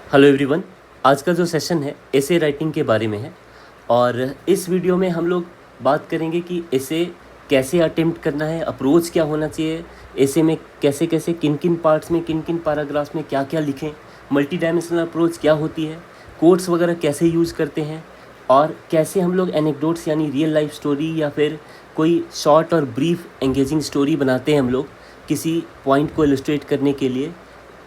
Hello everyone. आज का जो सेशन है एसे राइटिंग के बारे में है और इस वीडियो में हम लोग बात करेंगे कि एसे कैसे अटेम्प्ट करना है, अप्रोच क्या होना चाहिए, एसे में कैसे कैसे किन किन पार्ट्स में किन किन पैराग्राफ्स में क्या क्या लिखें, मल्टी डायमेंशनल अप्रोच क्या होती है, कोट्स वगैरह कैसे यूज़ करते हैं और कैसे हम लोग एनेक्डोट्स यानी रियल लाइफ स्टोरी या फिर कोई शॉर्ट और ब्रीफ एंगेजिंग स्टोरी बनाते हैं हम लोग किसी पॉइंट को इलस्ट्रेट करने के लिए,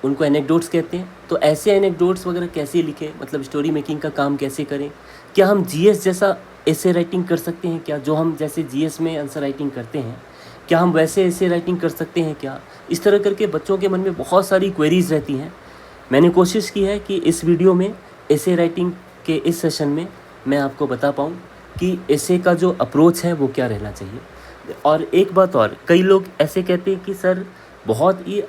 उनको एनेक्डोट्स कहते हैं। तो ऐसे एनेक्डोट्स वगैरह कैसे लिखें, मतलब स्टोरी मेकिंग का काम कैसे करें, क्या हम जीएस जैसा ऐसे राइटिंग कर सकते हैं क्या, जो हम जैसे जीएस में आंसर राइटिंग करते हैं क्या हम वैसे ऐसे राइटिंग कर सकते हैं क्या। इस तरह करके बच्चों के मन में बहुत सारी क्वेरीज रहती हैं। मैंने कोशिश की है कि इस वीडियो में ऐसे राइटिंग के इस सेशन में मैं आपको बता पाऊँ कि ऐसे का जो अप्रोच है वो क्या रहना चाहिए। और एक बात और, कई लोग ऐसे कहते हैं कि सर बहुत ही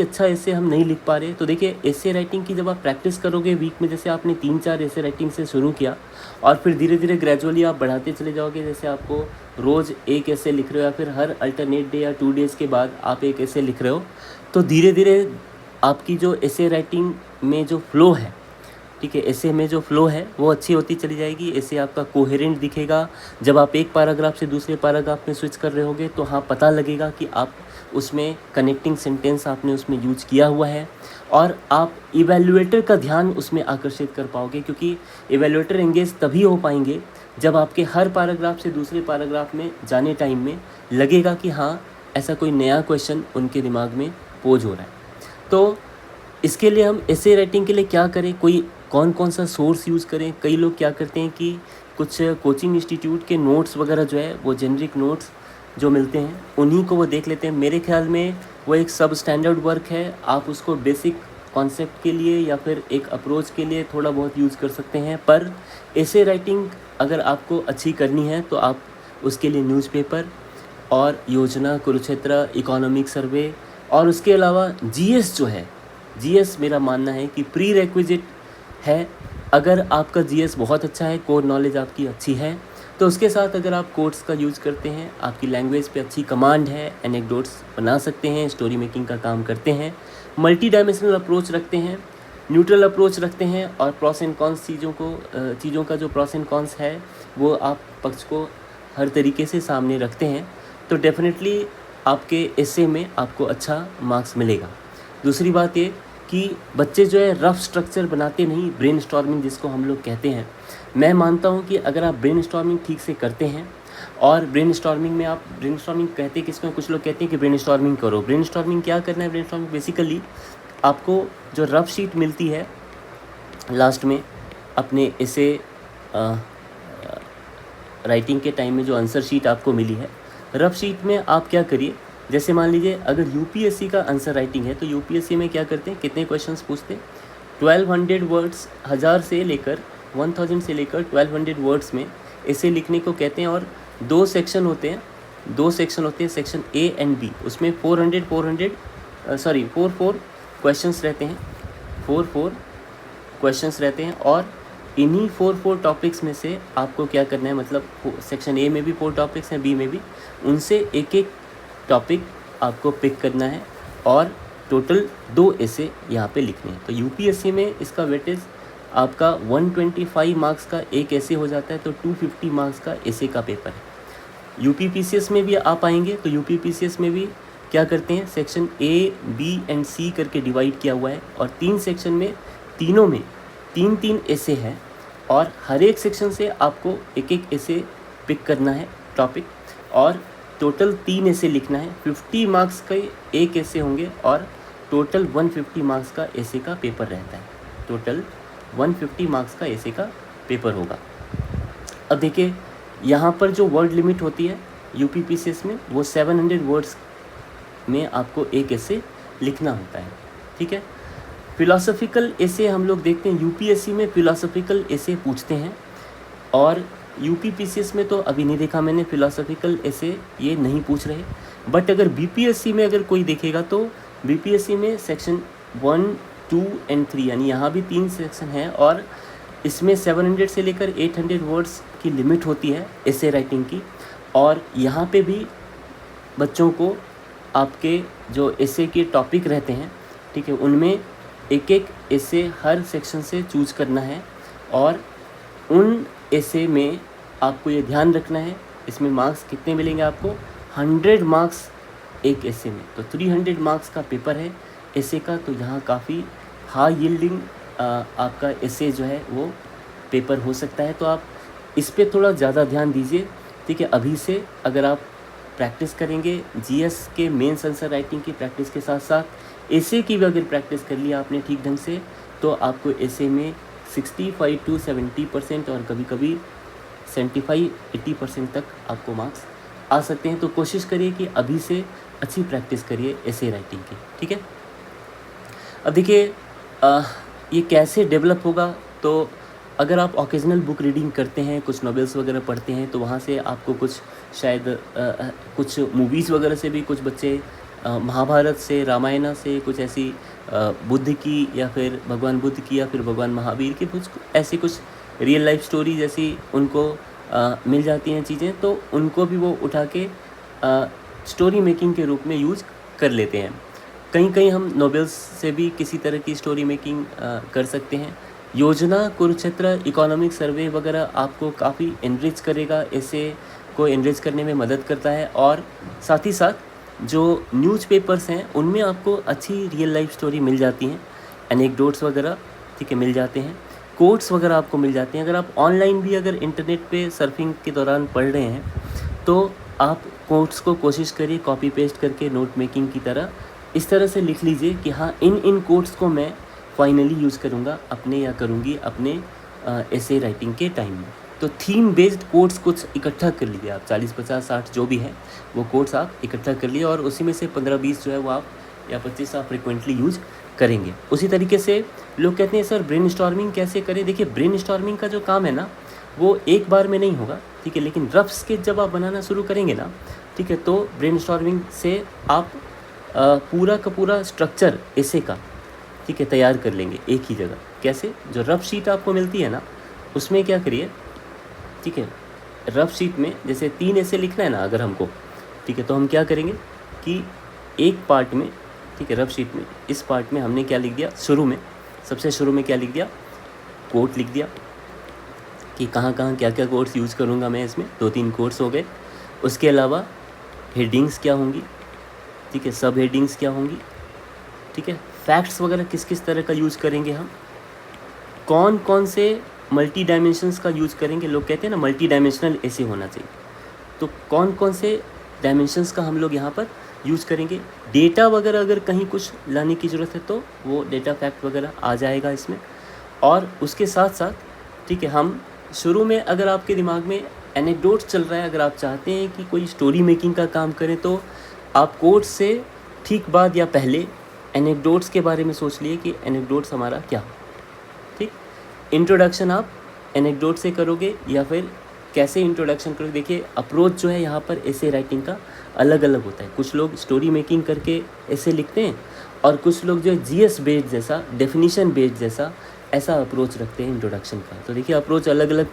अच्छा ऐसे हम नहीं लिख पा रहे। तो देखिए, ऐसे राइटिंग की जब आप प्रैक्टिस करोगे वीक में, जैसे आपने 3-4 ऐसे राइटिंग से शुरू किया और फिर धीरे धीरे ग्रेजुअली आप बढ़ाते चले जाओगे, जैसे आपको रोज़ एक ऐसे लिख रहे हो या फिर हर अल्टरनेट डे या 2 डेज़ के बाद आप एक ऐसे लिख रहे हो, तो धीरे धीरे आपकी जो ऐसे राइटिंग में जो फ्लो है, ठीक है, ऐसे में जो फ्लो है वो अच्छी होती चली जाएगी। ऐसे आपका कोहेरेंट दिखेगा। जब आप एक पैराग्राफ से दूसरे पैराग्राफ में स्विच कर रहे होगे तो हाँ पता लगेगा कि आप उसमें कनेक्टिंग सेंटेंस आपने उसमें यूज किया हुआ है और आप इवैल्यूएटर का ध्यान उसमें आकर्षित कर पाओगे, क्योंकि इवैल्यूएटर एंगेज तभी हो पाएंगे जब आपके हर पैराग्राफ से दूसरे पैराग्राफ में जाने टाइम में लगेगा कि हाँ ऐसा कोई नया क्वेश्चन उनके दिमाग में पोज हो रहा है। तो इसके लिए हम ऐसे राइटिंग के लिए क्या करें, कौन कौन सा सोर्स यूज़ करें। कई लोग क्या करते हैं कि कुछ कोचिंग इंस्टीट्यूट के नोट्स वगैरह जो है वो जेनरिक नोट्स जो मिलते हैं उन्हीं को वो देख लेते हैं। मेरे ख्याल में वो एक सब स्टैंडर्ड वर्क है, आप उसको बेसिक कॉन्सेप्ट के लिए या फिर एक अप्रोच के लिए थोड़ा बहुत यूज़ कर सकते हैं। पर ऐसे राइटिंग अगर आपको अच्छी करनी है तो आप उसके लिए न्यूज़पेपर और योजना, कुरुक्षेत्र, इकोनॉमिक सर्वे और उसके अलावा जीएस जो है, जीएस मेरा मानना है कि प्री रिक्विजिट है। अगर आपका जीएस बहुत अच्छा है, कोर नॉलेज आपकी अच्छी है, तो उसके साथ अगर आप कोट्स का यूज़ करते हैं, आपकी लैंग्वेज पे अच्छी कमांड है, एनेक्डोट्स बना सकते हैं, स्टोरी मेकिंग का काम करते हैं, मल्टी डायमेंशनल अप्रोच रखते हैं, न्यूट्रल अप्रोच रखते हैं और प्रॉस एंड कॉन्स चीज़ों का जो प्रॉस एंड कॉन्स है वो आप पक्ष को हर तरीके से सामने रखते हैं, तो डेफिनेटली आपके एसे में आपको अच्छा मार्क्स मिलेगा। दूसरी बात ये कि बच्चे जो है रफ स्ट्रक्चर बनाते नहीं, ब्रेनस्टॉर्मिंग जिसको हम लोग कहते हैं। मैं मानता हूँ कि अगर आप ब्रेनस्टॉर्मिंग ठीक से करते हैं, और ब्रेनस्टॉर्मिंग में आप ब्रेनस्टॉर्मिंग कहते किसको, कुछ लोग कहते हैं कि ब्रेनस्टॉर्मिंग करो। ब्रेनस्टॉर्मिंग क्या करना है, ब्रेनस्टॉर्मिंग बेसिकली आपको जो रफ शीट मिलती है लास्ट में अपने ऐसे राइटिंग के टाइम में, जो आंसर शीट आपको मिली है, रफ शीट में आप क्या करिए, जैसे मान लीजिए अगर यूपीएससी का आंसर राइटिंग है तो यूपीएससी में क्या करते हैं, कितने क्वेश्चंस पूछते हैं, 1200 वर्ड्स, 1000 से लेकर 1000 से लेकर 1200 वर्ड्स में ऐसे लिखने को कहते हैं। और दो सेक्शन होते हैं, सेक्शन ए एंड बी। उसमें 4 क्वेश्चंस रहते हैं, 4 क्वेश्चंस रहते हैं। और इन्हीं 4 टॉपिक्स में से आपको क्या करना है, मतलब सेक्शन ए में भी 4 टॉपिक्स हैं, बी में भी, उनसे एक एक टॉपिक आपको पिक करना है और टोटल 2 ऐसे यहाँ पे लिखने हैं। तो यूपीएससी में इसका वेटेज आपका 125 मार्क्स का एक ऐसे हो जाता है, तो 250 मार्क्स का ऐसे का पेपर है। यूपीपीसीएस में भी आप आएंगे तो यूपीपीसीएस में भी क्या करते हैं, सेक्शन ए, बी एंड सी करके डिवाइड किया हुआ है और 3 सेक्शन में, तीनों में 3-3 ऐसे हैं और हर एक सेक्शन से आपको एक एक ऐसे पिक करना है टॉपिक और टोटल 3 ऐसे लिखना है। 50 मार्क्स का एक ऐसे होंगे और टोटल 150 मार्क्स का ऐसे का पेपर रहता है। टोटल 150 मार्क्स का ऐसे का पेपर होगा। अब देखिए, यहाँ पर जो वर्ड लिमिट होती है यूपीपीसीएस में, वो 700 वर्ड्स में आपको एक ऐसे लिखना होता है, ठीक है। फिलोसॉफिकल ऐसे हम लोग देखते हैं, यूपीएससी में फिलोसॉफिकल ऐसे पूछते हैं और यूपीपीसीएस में तो अभी नहीं देखा मैंने फिलोसॉफिकल ऐसे ये नहीं पूछ रहे। बट अगर बीपीएससी में अगर कोई देखेगा तो बीपीएससी में सेक्शन 1, 2 एंड 3 यानी यहाँ भी 3 सेक्शन हैं और इसमें 700 से लेकर 800 वर्ड्स की लिमिट होती है ऐसे राइटिंग की। और यहाँ पे भी बच्चों को आपके जो ऐसे के टॉपिक रहते हैं, ठीक है, उनमें एक एक ऐसे हर सेक्शन से चूज करना है और उन ऐसे में आपको ये ध्यान रखना है इसमें मार्क्स कितने मिलेंगे आपको, 100 मार्क्स एक ऐसे में। तो 300 मार्क्स का पेपर है ऐसे का, तो यहाँ काफ़ी हाई यील्डिंग आपका ऐसे जो है वो पेपर हो सकता है। तो आप इस पे थोड़ा ज़्यादा ध्यान दीजिए, ठीक है। अभी से अगर आप प्रैक्टिस करेंगे जीएस के मेंस आंसर राइटिंग की प्रैक्टिस के साथ साथ ऐसे की भी अगर प्रैक्टिस कर लिया आपने ठीक ढंग से, तो आपको ऐसे में 65 to 70% और कभी कभी 75-80% तक आपको मार्क्स आ सकते हैं। तो कोशिश करिए कि अभी से अच्छी प्रैक्टिस करिए ऐसे राइटिंग की, ठीक है। अब देखिए ये कैसे डेवलप होगा, तो अगर आप ओकेजनल बुक रीडिंग करते हैं, कुछ नॉवेल्स वगैरह पढ़ते हैं, तो वहाँ से आपको कुछ शायद कुछ मूवीज़ वगैरह से भी कुछ बच्चे महाभारत से, रामायण से, कुछ ऐसी बुद्ध की या फिर भगवान बुद्ध की या फिर भगवान महावीर की कुछ ऐसी कुछ रियल लाइफ स्टोरी जैसी उनको मिल जाती हैं चीज़ें, तो उनको भी वो उठा के स्टोरी मेकिंग के रूप में यूज़ कर लेते हैं। कहीं कहीं हम नॉवेल्स से भी किसी तरह की स्टोरी मेकिंग कर सकते हैं। योजना, कुरुक्षेत्र, इकोनॉमिक सर्वे वगैरह आपको काफ़ी एनरिच करेगा, ऐसे को एनरिच करने में मदद करता है। और साथ ही साथ जो न्यूज़पेपर्स हैं उनमें आपको अच्छी रियल लाइफ स्टोरी मिल जाती हैं, एनेक्डोट्स वगैरह, ठीक है, मिल जाते हैं, कोट्स वगैरह आपको मिल जाते हैं। अगर आप ऑनलाइन भी अगर इंटरनेट पे सर्फिंग के दौरान पढ़ रहे हैं, तो आप कोट्स को कोशिश करिए कॉपी पेस्ट करके नोट मेकिंग की तरह इस तरह से लिख लीजिए कि हाँ इन कोट्स को मैं फाइनली यूज़ करूँगा अपने या करूँगी अपने ऐसे राइटिंग के टाइम में। तो थीम बेस्ड कोट्स कुछ इकट्ठा कर लीजिए आप, 40, 50, 60 जो भी है वो कोट्स आप इकट्ठा कर लिए और उसी में से 15-20 जो है वो आप या 25 आप फ्रिक्वेंटली यूज करेंगे। उसी तरीके से लोग कहते हैं सर ब्रेनस्टॉर्मिंग कैसे करें। देखिए ब्रेनस्टॉर्मिंग का जो काम है ना वो एक बार में नहीं होगा, ठीक है, लेकिन रफ स्केच जब आप बनाना शुरू करेंगे ना, ठीक है, तो ब्रेनस्टॉर्मिंग से आप पूरा का पूरा स्ट्रक्चर ऐसे का, ठीक है, तैयार कर लेंगे एक ही जगह। कैसे, जो रफ शीट आपको मिलती है ना उसमें क्या करिए, ठीक है, रफ शीट में जैसे 3 ऐसे लिखना है ना अगर हमको, ठीक है, तो हम क्या करेंगे कि एक पार्ट में, ठीक है, रफ शीट में इस पार्ट में हमने क्या लिख दिया, शुरू में सबसे शुरू में क्या लिख दिया, कोट लिख दिया कि कहाँ कहाँ क्या क्या कोट्स यूज़ करूँगा मैं इसमें, 2-3 कोट्स हो गए। उसके अलावा हेडिंग्स क्या होंगी, ठीक है, सब हेडिंग्स क्या होंगी, ठीक है, फैक्ट्स वगैरह किस किस तरह का यूज़ करेंगे हम, कौन कौन से मल्टी डायमेंशंस का यूज़ करेंगे। लोग कहते हैं ना मल्टी डायमेंशनल ऐसे होना चाहिए, तो कौन कौन से डायमेंशंस का हम लोग यहाँ पर यूज़ करेंगे। डेटा वगैरह अगर कहीं कुछ लाने की ज़रूरत है तो वो डेटा फैक्ट वगैरह आ जाएगा इसमें। और उसके साथ साथ, ठीक है, हम शुरू में अगर आपके दिमाग में एनेक्डोट्स चल रहा है, अगर आप चाहते हैं कि कोई स्टोरी मेकिंग का काम करें, तो आप कोट्स से ठीक बाद या पहले एनेक्डोट्स के बारे में सोच लिए कि एनेक्डोट्स हमारा क्या हो, ठीक। इंट्रोडक्शन आप एनेक्डोट से करोगे या फिर कैसे इंट्रोडक्शन करोगे। देखिए अप्रोच जो है यहाँ पर ऐसे राइटिंग का अलग अलग होता है। कुछ लोग स्टोरी मेकिंग करके ऐसे लिखते हैं और कुछ लोग जो है जीएस बेस्ड जैसा, डेफिनेशन बेस्ड जैसा ऐसा अप्रोच रखते हैं इंट्रोडक्शन का। तो देखिए अप्रोच अलग अलग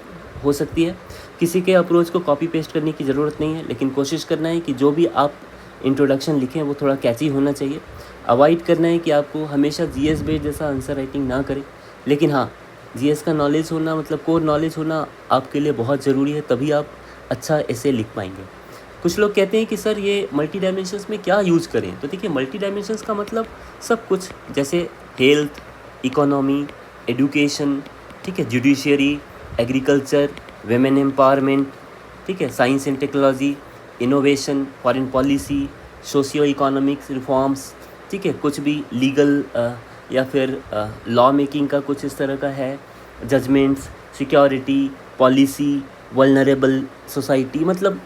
हो सकती है, किसी के अप्रोच को कॉपी पेस्ट करने की ज़रूरत नहीं है, लेकिन कोशिश करना है कि जो भी आप इंट्रोडक्शन लिखें वो थोड़ा कैची होना चाहिए। अवॉइड करना है कि आपको हमेशा जीएस बेस्ड जैसा आंसर राइटिंग ना करें, लेकिन हाँ जीएस का नॉलेज होना, मतलब कोर नॉलेज होना आपके लिए बहुत ज़रूरी है, तभी आप अच्छा ऐसे लिख पाएंगे। कुछ लोग कहते हैं कि सर ये मल्टी डायमेंशंस में क्या यूज़ करें। तो देखिए मल्टी डायमेंशंस का मतलब सब कुछ, जैसे हेल्थ, इकोनॉमी, एडुकेशन, ठीक है, जुडिशियरी, एग्रीकल्चर, वेमेन एम्पावरमेंट, ठीक है, science and technology, innovation, foreign policy, socio economics reforms, ठीक है, कुछ भी लीगल या फिर लॉ मेकिंग का कुछ इस तरह का है, judgments, security, policy, vulnerable society, मतलब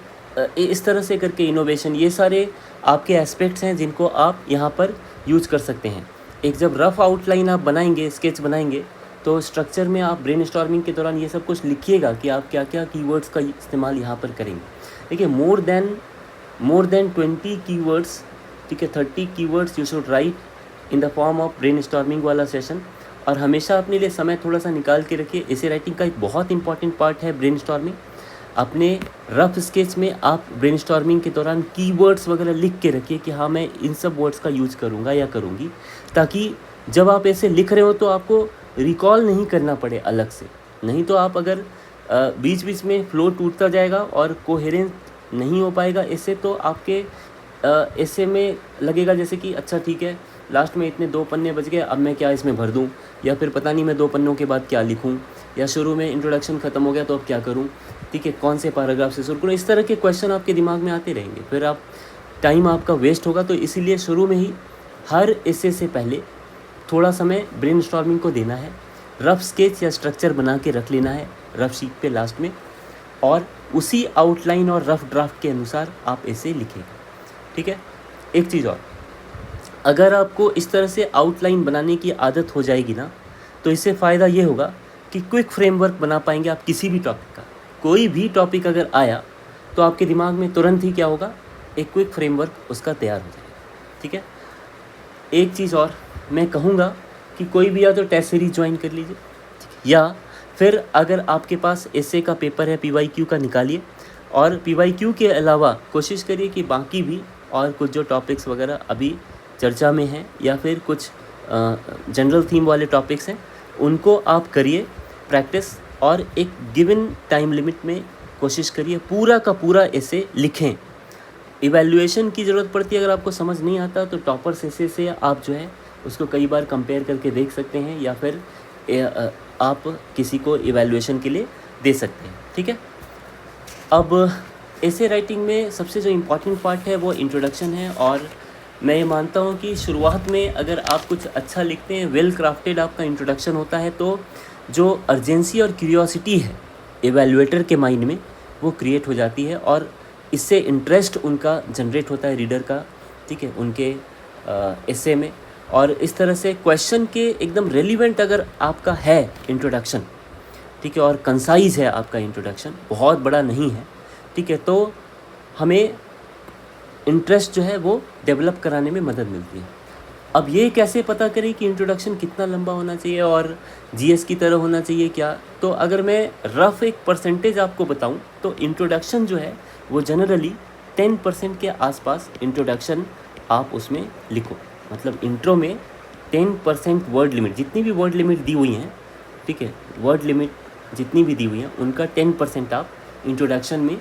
इस तरह से करके इनोवेशन, ये सारे आपके एस्पेक्ट्स हैं जिनको आप यहाँ पर यूज़ कर सकते हैं। एक जब रफ़ आउटलाइन आप बनाएंगे, स्केच बनाएंगे, तो स्ट्रक्चर में आप ब्रेनस्टॉर्मिंग के दौरान ये सब कुछ लिखिएगा कि आप क्या क्या कीवर्ड्स का इस्तेमाल यहाँ पर करेंगे। देखिए मोर देन 20 कीवर्ड्स, ठीक है, 30 keywords you should write in the form of brainstorming वाला सेशन। और हमेशा अपने लिए समय थोड़ा सा निकाल के रखिए। ऐसे राइटिंग का एक बहुत इंपॉर्टेंट पार्ट है ब्रेनस्टॉर्मिंग। अपने रफ स्केच में आप ब्रेनस्टॉर्मिंग के दौरान कीवर्ड्स वगैरह लिख के रखिए कि हाँ मैं इन सब वर्ड्स का यूज़ करूँगा या करूँगी, ताकि जब आप ऐसे लिख रहे हो तो आपको रिकॉल नहीं करना पड़े अलग से, नहीं तो आप अगर बीच बीच में फ्लो टूटता जाएगा और कोहेरेंट नहीं हो पाएगा ऐसे, तो आपके ऐसे में लगेगा जैसे कि अच्छा ठीक है लास्ट में इतने 2 पन्ने बच गए, अब मैं क्या इसमें भर दूँ, या फिर पता नहीं मैं 2 पन्नों के बाद क्या लिखूँ, या शुरू में इंट्रोडक्शन ख़त्म हो गया तो अब क्या करूँ, ठीक है, कौन से पैराग्राफ से शुरू करूँ। इस तरह के क्वेश्चन आपके दिमाग में आते रहेंगे, फिर आप टाइम आपका वेस्ट होगा। तो इसीलिए शुरू में ही हर एसे से पहले थोड़ा समय ब्रेनस्टॉर्मिंग को देना है, रफ स्केच या स्ट्रक्चर बना के रख लेना है रफ शीट पे लास्ट में, और उसी आउटलाइन और रफ ड्राफ्ट के अनुसार आप ऐसे लिखेंगे, ठीक है। एक चीज़ और, अगर आपको इस तरह से आउटलाइन बनाने की आदत हो जाएगी ना, तो इससे फ़ायदा ये होगा कि क्विक फ्रेमवर्क बना पाएंगे आप किसी भी टॉपिक का। कोई भी टॉपिक अगर आया तो आपके दिमाग में तुरंत ही क्या होगा, एक क्विक फ्रेमवर्क उसका तैयार हो जाएगा, ठीक है। एक चीज़ और मैं कहूँगा कि कोई भी या तो टेस्ट सीरीज ज्वाइन कर लीजिए, या फिर अगर आपके पास एसए का पेपर है PYQ का निकालिए, और PYQ के अलावा कोशिश करिए कि बाकी भी और कुछ जो टॉपिक्स वगैरह अभी चर्चा में हैं या फिर कुछ जनरल थीम वाले टॉपिक्स हैं उनको आप करिए प्रैक्टिस, और एक गिवन टाइम लिमिट में कोशिश करिए पूरा का पूरा एसे लिखें। इवैल्यूएशन की ज़रूरत पड़ती है, अगर आपको समझ नहीं आता तो टॉपर्स एसे से आप जो है उसको कई बार कंपेयर करके देख सकते हैं, या फिर आप किसी को इवैल्यूएशन के लिए दे सकते हैं, ठीक है। अब एसे राइटिंग में सबसे जो इम्पॉर्टेंट पार्ट है वो इंट्रोडक्शन है, और मैं ये मानता हूँ कि शुरुआत में अगर आप कुछ अच्छा लिखते हैं, वेल क्राफ्टेड आपका इंट्रोडक्शन होता है, तो जो अर्जेंसी और क्यूरियोसिटी है इवैल्यूएटर के माइंड में वो क्रिएट हो जाती है, और इससे इंटरेस्ट उनका जनरेट होता है रीडर का, ठीक है, उनके एसे में। और इस तरह से क्वेश्चन के एकदम रेलिवेंट अगर आपका है इंट्रोडक्शन, ठीक है, और कंसाइज है आपका इंट्रोडक्शन, बहुत बड़ा नहीं है, ठीक है, तो हमें इंटरेस्ट जो है वो डेवलप कराने में मदद मिलती है। अब ये कैसे पता करें कि इंट्रोडक्शन कितना लंबा होना चाहिए और जीएस की तरह होना चाहिए क्या, तो अगर मैं रफ एक परसेंटेज आपको बताऊं तो इंट्रोडक्शन जो है वो जनरली 10% के आसपास इंट्रोडक्शन आप उसमें लिखो, मतलब इंट्रो में 10% वर्ड लिमिट, जितनी भी वर्ड लिमिट दी हुई हैं, ठीक है, वर्ड लिमिट जितनी भी दी हुई हैं उनका 10% आप इंट्रोडक्शन में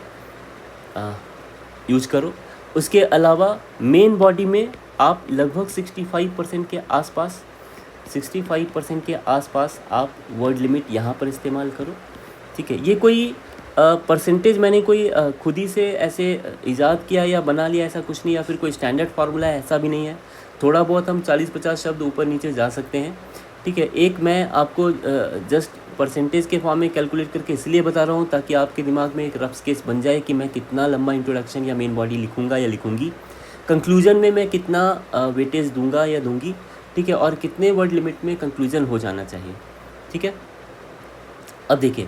यूज करो। उसके अलावा मेन बॉडी में आप लगभग 65% के आसपास आप वर्ड लिमिट यहाँ पर इस्तेमाल करो, ठीक है। ये कोई परसेंटेज मैंने कोई खुद ही से ऐसे ईजाद किया या बना लिया ऐसा कुछ नहीं, या फिर कोई स्टैंडर्ड फार्मूला है ऐसा भी नहीं है। थोड़ा बहुत हम 40-50 शब्द ऊपर नीचे जा सकते हैं, ठीक है। एक मैं आपको जस्ट परसेंटेज के फॉर्म में कैलकुलेट करके इसलिए बता रहा हूँ ताकि आपके दिमाग में एक रफ स्केच बन जाए कि मैं कितना लंबा इंट्रोडक्शन या मेन बॉडी लिखूँगा या लिखूँगी, कंक्लूजन में मैं कितना वेटेज दूंगा या दूंगी, ठीक है, और कितने वर्ड लिमिट में कंक्लूजन हो जाना चाहिए, ठीक है। अब देखिए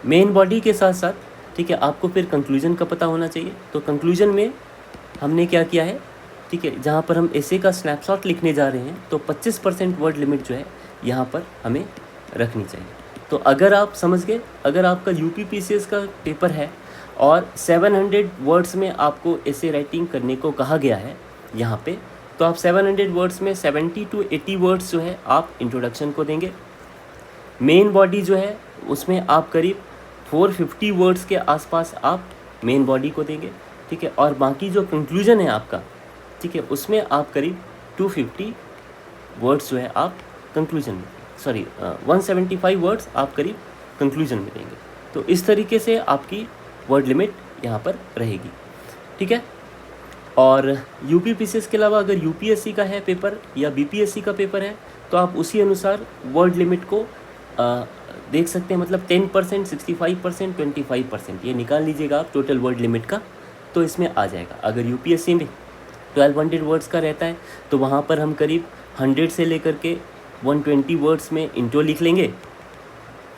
मेन बॉडी के साथ साथ, ठीक है, आपको फिर कंक्लूजन का पता होना चाहिए। तो कंक्लूजन में हमने क्या किया है, ठीक है, जहाँ पर हम एसे का स्नैपशॉट लिखने जा रहे हैं तो 25% वर्ड लिमिट जो है यहाँ पर हमें रखनी चाहिए। तो अगर आप समझ गए, अगर आपका UPPCS का पेपर है और 700 वर्ड्स में आपको एसे राइटिंग करने को कहा गया है यहाँ पे, तो आप 700 वर्ड्स में 70 to 80 वर्ड्स जो है आप इंट्रोडक्शन को देंगे। मेन बॉडी जो है उसमें आप करीब 450 वर्ड्स के आसपास आप मेन बॉडी को देंगे, ठीक है, और बाकी जो कंक्लूजन है आपका, ठीक है, उसमें आप करीब 250 वर्ड्स जो है आप कंक्लूजन में, 175 वर्ड्स आप करीब कंक्लूजन में देंगे। तो इस तरीके से आपकी वर्ड लिमिट यहाँ पर रहेगी, ठीक है। और UPPCS के अलावा अगर UPSC का है पेपर या BPSC का पेपर है तो आप उसी अनुसार वर्ड लिमिट को देख सकते हैं, मतलब 10%, 65%, 25% ये निकाल लीजिएगा आप टोटल वर्ड लिमिट का, तो इसमें आ जाएगा। अगर UPSC में 1200 वर्ड्स का रहता है तो वहाँ पर हम करीब 100 से लेकर के 120 वर्ड्स में इंट्रो लिख लेंगे,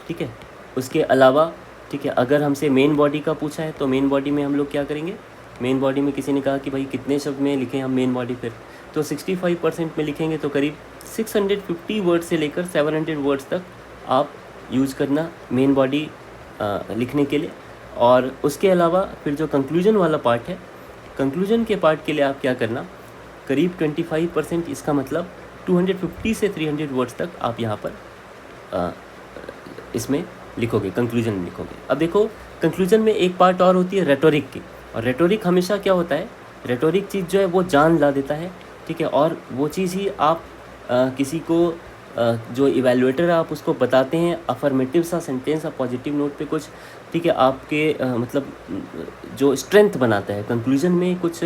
ठीक है। उसके अलावा, ठीक है, अगर हमसे मेन बॉडी का पूछा है तो मेन बॉडी में हम लोग क्या करेंगे, मेन बॉडी में किसी ने कहा कि भाई कितने शब्द में लिखें हम मेन बॉडी, फिर तो 65% में लिखेंगे, तो करीब 650 वर्ड से लेकर 700 वर्ड्स तक आप यूज़ करना मेन बॉडी लिखने के लिए। और उसके अलावा फिर जो कंक्लूजन वाला पार्ट है, कंक्लूजन के पार्ट के लिए आप क्या करना, करीब 25%, इसका मतलब 250 से 300 वर्ड्स तक आप यहाँ पर इसमें लिखोगे, कंक्लूजन में लिखोगे। अब देखो कंक्लूजन में एक पार्ट और होती है रेटोरिक की, और रेटोरिक हमेशा क्या होता है, रेटोरिक चीज़ जो है वो जान ला देता है, ठीक है, और वो चीज़ ही आप किसी को जो इवैल्यूएटर है आप उसको बताते हैं, अफर्मेटिव सा सेंटेंस, आप पॉजिटिव नोट पे कुछ, ठीक है, आपके मतलब जो स्ट्रेंथ बनाता है कंक्लूजन में, कुछ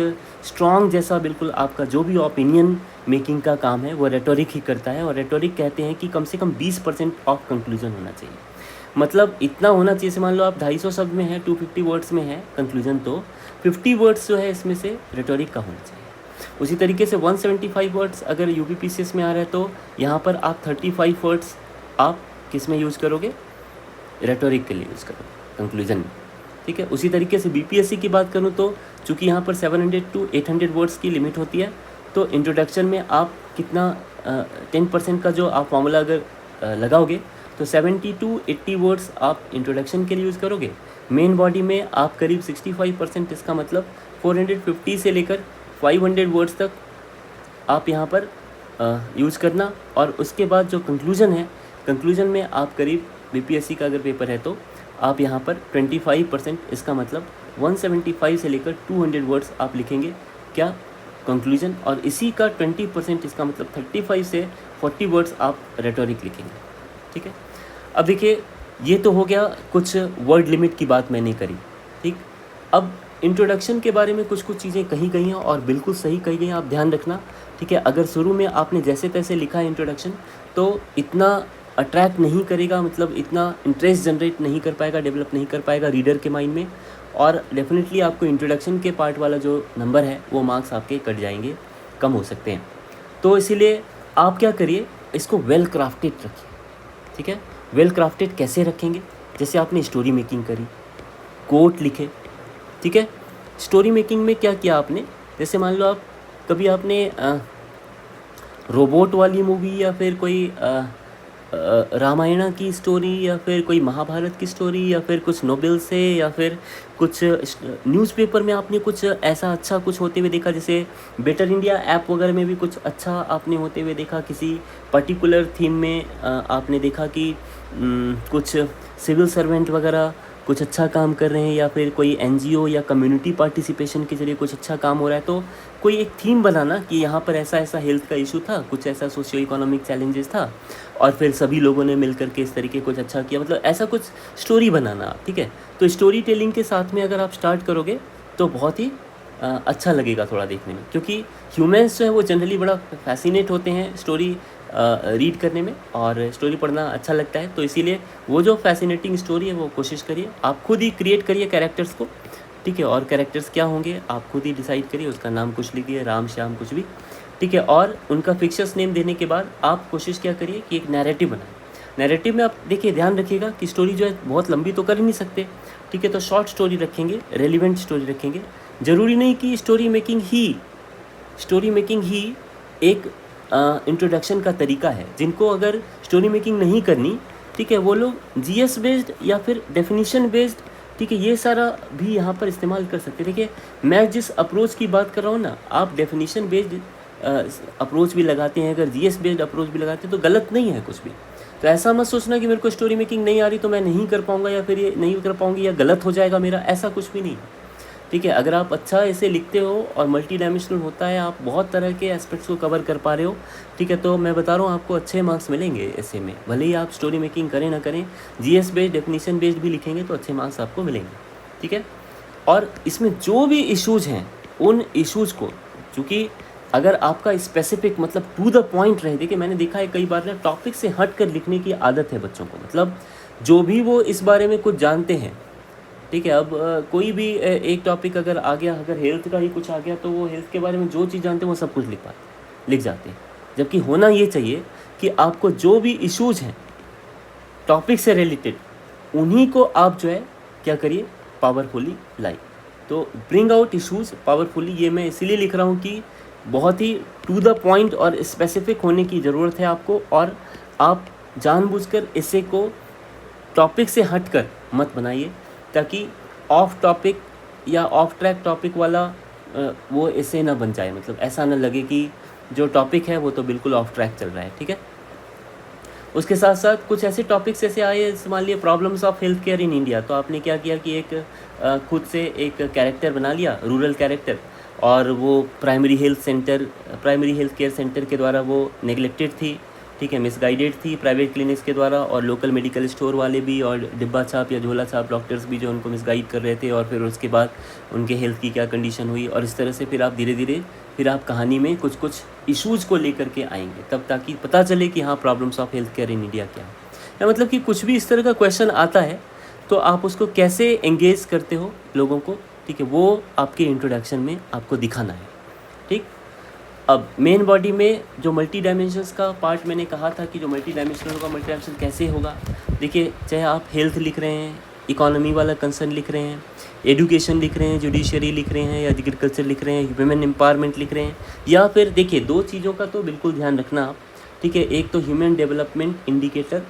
स्ट्रॉन्ग जैसा बिल्कुल आपका जो भी ओपिनियन मेकिंग का काम है वो रेटोरिक ही करता है। और रेटोरिक कहते हैं कि कम से कम 20% ऑफ कंक्लूजन होना चाहिए, मतलब इतना होना चाहिए। से मान लो आप 250 शब्द में है, 250 वर्ड्स में है कंक्लूजन, तो 50 वर्ड्स जो है इसमें से रेटोरिक का होना चाहिए। उसी तरीके से 175 वर्ड्स अगर यूपीपीसीएस में आ रहा है तो यहाँ पर आप 35 वर्ड्स आप किस में यूज़ करोगे, रेटोरिक के लिए यूज़ करोगे कंक्लूजन में, ठीक है। उसी तरीके से बीपीएससी की बात करूँ तो चूँकि यहाँ पर 700 to 800 वर्ड्स की लिमिट होती है, तो इंट्रोडक्शन में आप कितना 10% का जो आप फॉर्मूला अगर लगाओगे तो 70 to 80 वर्ड्स आप इंट्रोडक्शन के लिए यूज़ करोगे। मेन बॉडी में आप करीब 65%, इसका मतलब 450 से लेकर 500 वर्ड्स तक आप यहाँ पर यूज़ करना। और उसके बाद जो कंक्लूजन है, कंक्लूजन में आप करीब बीपीएससी का अगर पेपर है तो आप यहाँ पर 25%, इसका मतलब 175 से लेकर 200 वर्ड्स आप लिखेंगे क्या, कंक्लूजन, और इसी का 20%, इसका मतलब 35 से 40 वर्ड्स आप रेटोरिक लिखेंगे, ठीक है। अब देखिए ये तो हो गया, कुछ वर्ड लिमिट की बात मैंने करी, ठीक। अब इंट्रोडक्शन के बारे में कुछ चीज़ें कही गई हैं और बिल्कुल सही कही गई हैं, आप ध्यान रखना, ठीक है। अगर शुरू में आपने जैसे तैसे लिखा है इंट्रोडक्शन तो इतना अट्रैक्ट नहीं करेगा, मतलब इतना इंटरेस्ट जनरेट नहीं कर पाएगा, डेवलप नहीं कर पाएगा रीडर के माइंड में, और डेफिनेटली आपको इंट्रोडक्शन के पार्ट वाला जो नंबर है वो मार्क्स आपके कट जाएंगे, कम हो सकते हैं। तो इसीलिए आप क्या करिए, इसको वेल क्राफ्टेड रखिए, ठीक है। वेल क्राफ्टेड कैसे रखेंगे, जैसे आपने स्टोरी मेकिंग करी, कोट लिखे, ठीक है। स्टोरी मेकिंग में क्या किया आपने, जैसे मान लो आप कभी आपने रोबोट वाली मूवी या फिर कोई रामायण की स्टोरी या फिर कोई महाभारत की स्टोरी या फिर कुछ नोवेल से या फिर कुछ न्यूज़पेपर में आपने कुछ ऐसा अच्छा कुछ होते हुए देखा, जैसे बेटर इंडिया ऐप वगैरह में भी कुछ अच्छा आपने होते हुए देखा, किसी पर्टिकुलर थीम में आपने देखा कि कुछ सिविल सर्वेंट वगैरह कुछ अच्छा काम कर रहे हैं, या फिर कोई एनजीओ या कम्युनिटी पार्टिसिपेशन के जरिए कुछ अच्छा काम हो रहा है, तो कोई एक थीम बनाना कि यहाँ पर ऐसा ऐसा हेल्थ का इशू था, कुछ ऐसा सोशियो इकोनॉमिक चैलेंजेस था, और फिर सभी लोगों ने मिलकर के इस तरीके कुछ अच्छा किया, मतलब ऐसा कुछ स्टोरी बनाना, ठीक है। तो स्टोरी टेलिंग के साथ में अगर आप स्टार्ट करोगे तो बहुत ही अच्छा लगेगा थोड़ा देखने में, क्योंकि ह्यूमंस जो है वो जनरली बड़ा फैसिनेट होते हैं स्टोरी रीड करने में, और स्टोरी पढ़ना अच्छा लगता है, तो इसीलिए वो जो फैसिनेटिंग स्टोरी है वो कोशिश करिए, आप खुद ही क्रिएट करिए कैरेक्टर्स को, ठीक है। और कैरेक्टर्स क्या होंगे आप खुद ही डिसाइड करिए, उसका नाम कुछ लिखिए, राम श्याम कुछ भी, ठीक है। और उनका फिक्शर्स नेम देने के बाद आप कोशिश क्या करिए कि एक नैरेटिव बनाएं। नैरेटिव में आप देखिए ध्यान रखिएगा कि स्टोरी जो है बहुत लंबी तो कर ही नहीं सकते, ठीक है, तो शॉर्ट स्टोरी रखेंगे, रेलिवेंट स्टोरी रखेंगे। ज़रूरी नहीं कि स्टोरी मेकिंग ही एक इंट्रोडक्शन का तरीका है। जिनको अगर स्टोरी मेकिंग नहीं करनी, ठीक है, वो लोग जीएस बेस्ड या फिर डेफिनेशन बेस्ड, ठीक है, ये सारा भी यहाँ पर इस्तेमाल कर सकते हैं। देखिए मैं जिस अप्रोच की बात कर रहा हूँ ना, आप डेफिनेशन बेस्ड अप्रोच भी लगाते हैं, अगर जीएस बेस्ड अप्रोच भी लगाते हैं तो गलत नहीं है कुछ भी। तो ऐसा मत सोचना कि मेरे को स्टोरी मेकिंग नहीं आ रही तो मैं नहीं कर पाऊँगा या फिर ये नहीं कर पाऊँगी या गलत हो जाएगा मेरा, ऐसा कुछ भी नहीं, ठीक है। अगर आप अच्छा ऐसे लिखते हो और मल्टी डायमेंशनल होता है, आप बहुत तरह के एस्पेक्ट्स को कवर कर पा रहे हो, ठीक है, तो मैं बता रहा हूँ आपको अच्छे मार्क्स मिलेंगे ऐसे में, भले ही आप स्टोरी मेकिंग करें ना करें, जीएस बेस्ड डेफिनेशन बेस्ड भी लिखेंगे तो अच्छे मार्क्स आपको मिलेंगे, ठीक है। और इसमें जो भी इश्यूज़ हैं उन इश्यूज़ को, चूँकि अगर आपका स्पेसिफिक मतलब टू द पॉइंट रहे, देखिए मैंने देखा है कई बार ना टॉपिक से हट कर लिखने की आदत है बच्चों को, मतलब जो भी वो इस बारे में कुछ जानते हैं, ठीक है। अब कोई भी एक टॉपिक अगर आ गया, अगर हेल्थ का ही कुछ आ गया तो वो हेल्थ के बारे में जो चीज़ जानते हैं वो सब कुछ लिख जाते हैं, जबकि होना ये चाहिए कि आपको जो भी इश्यूज़ हैं टॉपिक से रिलेटेड उन्हीं को आप जो है क्या करिए, पावरफुली लाई। तो ब्रिंग आउट इश्यूज़ पावरफुली, ये मैं इसीलिए लिख रहा हूँ कि बहुत ही टू द पॉइंट और स्पेसिफिक होने की ज़रूरत है आपको, और आप जानबूझकर इसे को टॉपिक से हटकर मत बनाइए, ताकि ऑफ टॉपिक या ऑफ ट्रैक टॉपिक वाला वो ऐसे ना बन जाए, मतलब ऐसा ना लगे कि जो टॉपिक है वो तो बिल्कुल ऑफ ट्रैक चल रहा है, ठीक है। उसके साथ साथ कुछ ऐसे टॉपिक्स ऐसे आए, मान लिए problems of health care in India, तो आपने क्या किया कि एक खुद से एक कैरेक्टर बना लिया, रूरल कैरेक्टर, और वो प्राइमरी हेल्थ केयर सेंटर के द्वारा वो नेग्लेक्टेड थी, ठीक है, मिसगाइडेड थी प्राइवेट क्लिनिक्स के द्वारा, और लोकल मेडिकल स्टोर वाले भी और डिब्बा छाप या झोला छाप डॉक्टर्स भी जो उनको मिसगाइड कर रहे थे, और फिर उसके बाद उनके हेल्थ की क्या कंडीशन हुई, और इस तरह से फिर आप धीरे धीरे फिर आप कहानी में कुछ कुछ इश्यूज़ को लेकर के आएंगे, तब ताकि पता चले कि हाँ problems of health care in India क्या है। या मतलब कि कुछ भी इस तरह का क्वेश्चन आता है तो आप उसको कैसे एंगेज करते हो लोगों को, ठीक है, वो आपके इंट्रोडक्शन में आपको दिखाना है, ठीक। अब मेन बॉडी में जो मल्टी डायमेंशंस का पार्ट मैंने कहा था कि जो मल्टी डायमेंशनल होगा, मल्टी डायमेंशनल कैसे होगा, देखिए चाहे आप हेल्थ लिख रहे हैं, इकोनॉमी वाला कंसर्न लिख रहे हैं, एजुकेशन लिख रहे हैं, जुडिशरी लिख रहे हैं, या एग्रीकल्चर लिख रहे हैं, ह्यूमन एम्पावरमेंट लिख रहे हैं, या फिर देखिए दो चीज़ों का तो बिल्कुल ध्यान रखना आप, ठीक है। एक तो ह्यूमन डेवलपमेंट इंडिकेटर,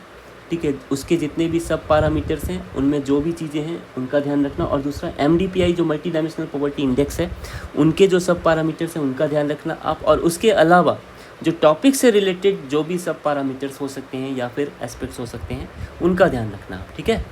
ठीक है, उसके जितने भी सब पैरामीटर्स हैं उनमें जो भी चीज़ें हैं उनका ध्यान रखना, और दूसरा MDPI जो मल्टी डायमेंशनल पॉवर्टी इंडेक्स है, उनके जो सब पैरामीटर्स हैं उनका ध्यान रखना आप, और उसके अलावा जो टॉपिक से रिलेटेड जो भी सब पैरामीटर्स हो सकते हैं या फिर एस्पेक्ट्स हो सकते हैं उनका ध्यान रखना आप, ठीक है।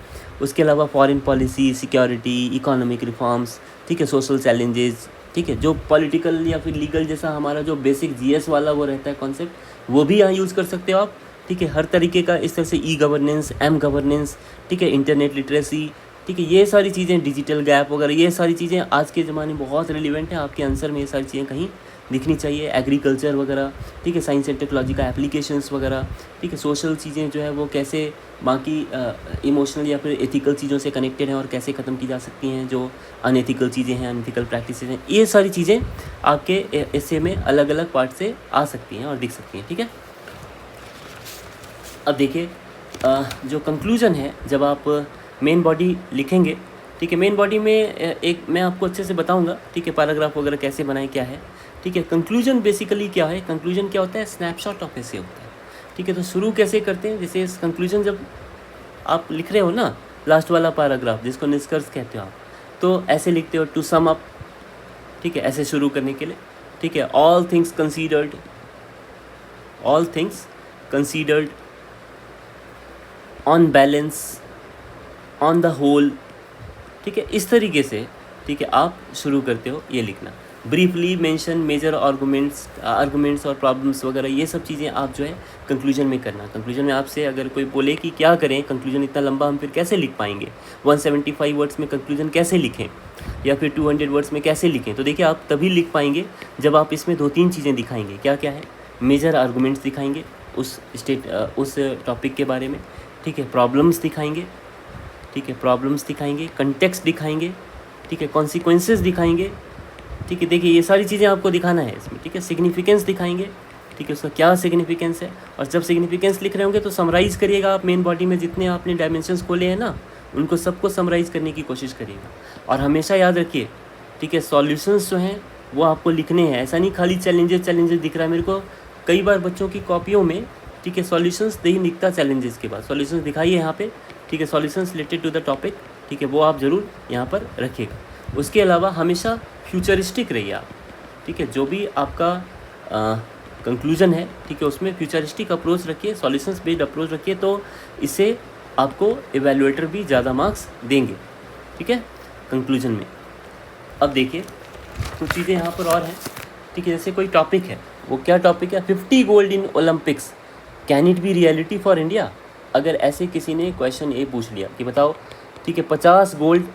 उसके अलावा foreign policy, security, economic reforms, ठीक है, सोशल चैलेंजेस, ठीक है, जो पॉलिटिकल या फिर लीगल जैसा हमारा जो बेसिक GS वाला वो रहता है कॉन्सेप्ट, वो भी यहाँ यूज़ कर सकते हो आप, ठीक है। हर तरीके का इस तरह से E-गवर्नेंस, M-गवर्नेंस, ठीक है, इंटरनेट लिटरेसी, ठीक है, ये सारी चीज़ें, डिजिटल गैप वगैरह, ये सारी चीज़ें आज के ज़माने में बहुत रिलेवेंट है, आपके आंसर में ये सारी चीज़ें कहीं दिखनी चाहिए। एग्रीकल्चर वगैरह, ठीक है, साइंस एंड टेक्नोलॉजी का एप्लीकेशंस वगैरह, ठीक है, सोशल चीज़ें जो है वो कैसे बाकी इमोशनल या फिर एथिकल चीज़ों से कनेक्टेड हैं और कैसे ख़त्म की जा सकती हैं, जो अनएथिकल चीज़ें हैं, अनएथिकल प्रैक्टिसेस हैं, ये सारी चीज़ें आपके एस्से में अलग अलग पार्ट से आ सकती हैं और दिख सकती हैं, ठीक है। अब देखिए जो कंक्लूजन है, जब आप मेन बॉडी लिखेंगे, ठीक है, मेन बॉडी में एक मैं आपको अच्छे से बताऊंगा, ठीक है, पैराग्राफ वगैरह कैसे बनाएं क्या है, ठीक है। कंक्लूजन बेसिकली क्या है, कंक्लूजन क्या होता है, स्नैपशॉट ऑफ एसे होता है, ठीक है। तो शुरू कैसे करते हैं, जैसे कंक्लूजन जब आप लिख रहे हो ना, लास्ट वाला पैराग्राफ जिसको निष्कर्ष कहते हो आप, तो ऐसे लिखते हो, टू सम अप, ठीक है, ऐसे शुरू करने के लिए, ठीक है। All things considered on balance, on the whole, ठीक है, इस तरीके से, ठीक है, आप शुरू करते हो ये लिखना। ब्रीफली मेंशन मेजर आर्गुमेंट्स और प्रॉब्लम्स वगैरह, ये सब चीज़ें आप जो है कंक्लूजन में करना। कंक्लूजन में आपसे अगर कोई बोले कि क्या करें, कंक्लूजन इतना लंबा हम फिर कैसे लिख पाएंगे, 175 वर्ड्स में कंक्लूजन कैसे लिखें, या फिर 200 वर्ड्स में कैसे लिखें, तो देखिए आप तभी लिख पाएंगे जब आप इसमें 2-3 चीज़ें दिखाएंगे। क्या क्या है, मेजर आर्गूमेंट्स दिखाएंगे उस टॉपिक के बारे में, ठीक है, प्रॉब्लम्स दिखाएंगे, ठीक है, प्रॉब्लम्स दिखाएंगे, कंटेक्स्ट दिखाएंगे, ठीक है, कॉन्सिक्वेंसेस दिखाएंगे, ठीक है। देखिए ये सारी चीज़ें आपको दिखाना है इसमें, ठीक है। सिग्निफिकेंस दिखाएंगे, ठीक है, उसका क्या सिग्निफिकेंस है, और जब सिग्निफिकेंस लिख रहे होंगे तो समराइज़ करिएगा आप मेन बॉडी में जितने आपने डायमेंशंस खोले हैं ना, उनको सबको समराइज़ करने की कोशिश करिएगा। और हमेशा याद रखिए, ठीक है, सॉल्यूशंस जो हैं वो आपको लिखने हैं, ऐसा नहीं खाली चैलेंजेस दिख रहा है मेरे को। कई बार बच्चों की कॉपियों में, ठीक है, सॉल्यूशंस नहीं दिखता चैलेंजेस के बाद, सॉल्यूशंस दिखाइए यहाँ पे, ठीक है, solutions related to the topic, ठीक है, वो आप ज़रूर यहाँ पर रखिएगा। उसके अलावा हमेशा फ्यूचरिस्टिक रहिए आप, ठीक है, जो भी आपका कंक्लूजन है, ठीक है, उसमें फ्यूचरिस्टिक अप्रोच रखिए, सॉल्यूशंस बेस्ड अप्रोच रखिए, तो इससे आपको इवैल्यूएटर भी ज़्यादा मार्क्स देंगे, ठीक है, कंक्लूजन में। अब देखिए कुछ चीज़ें यहाँ पर और हैं, ठीक है, जैसे कोई टॉपिक है, वो क्या टॉपिक है, 50 gold in Olympics, can it be reality for India. अगर ऐसे किसी ने क्वेश्चन ये पूछ लिया कि बताओ, ठीक है, 50 गोल्ड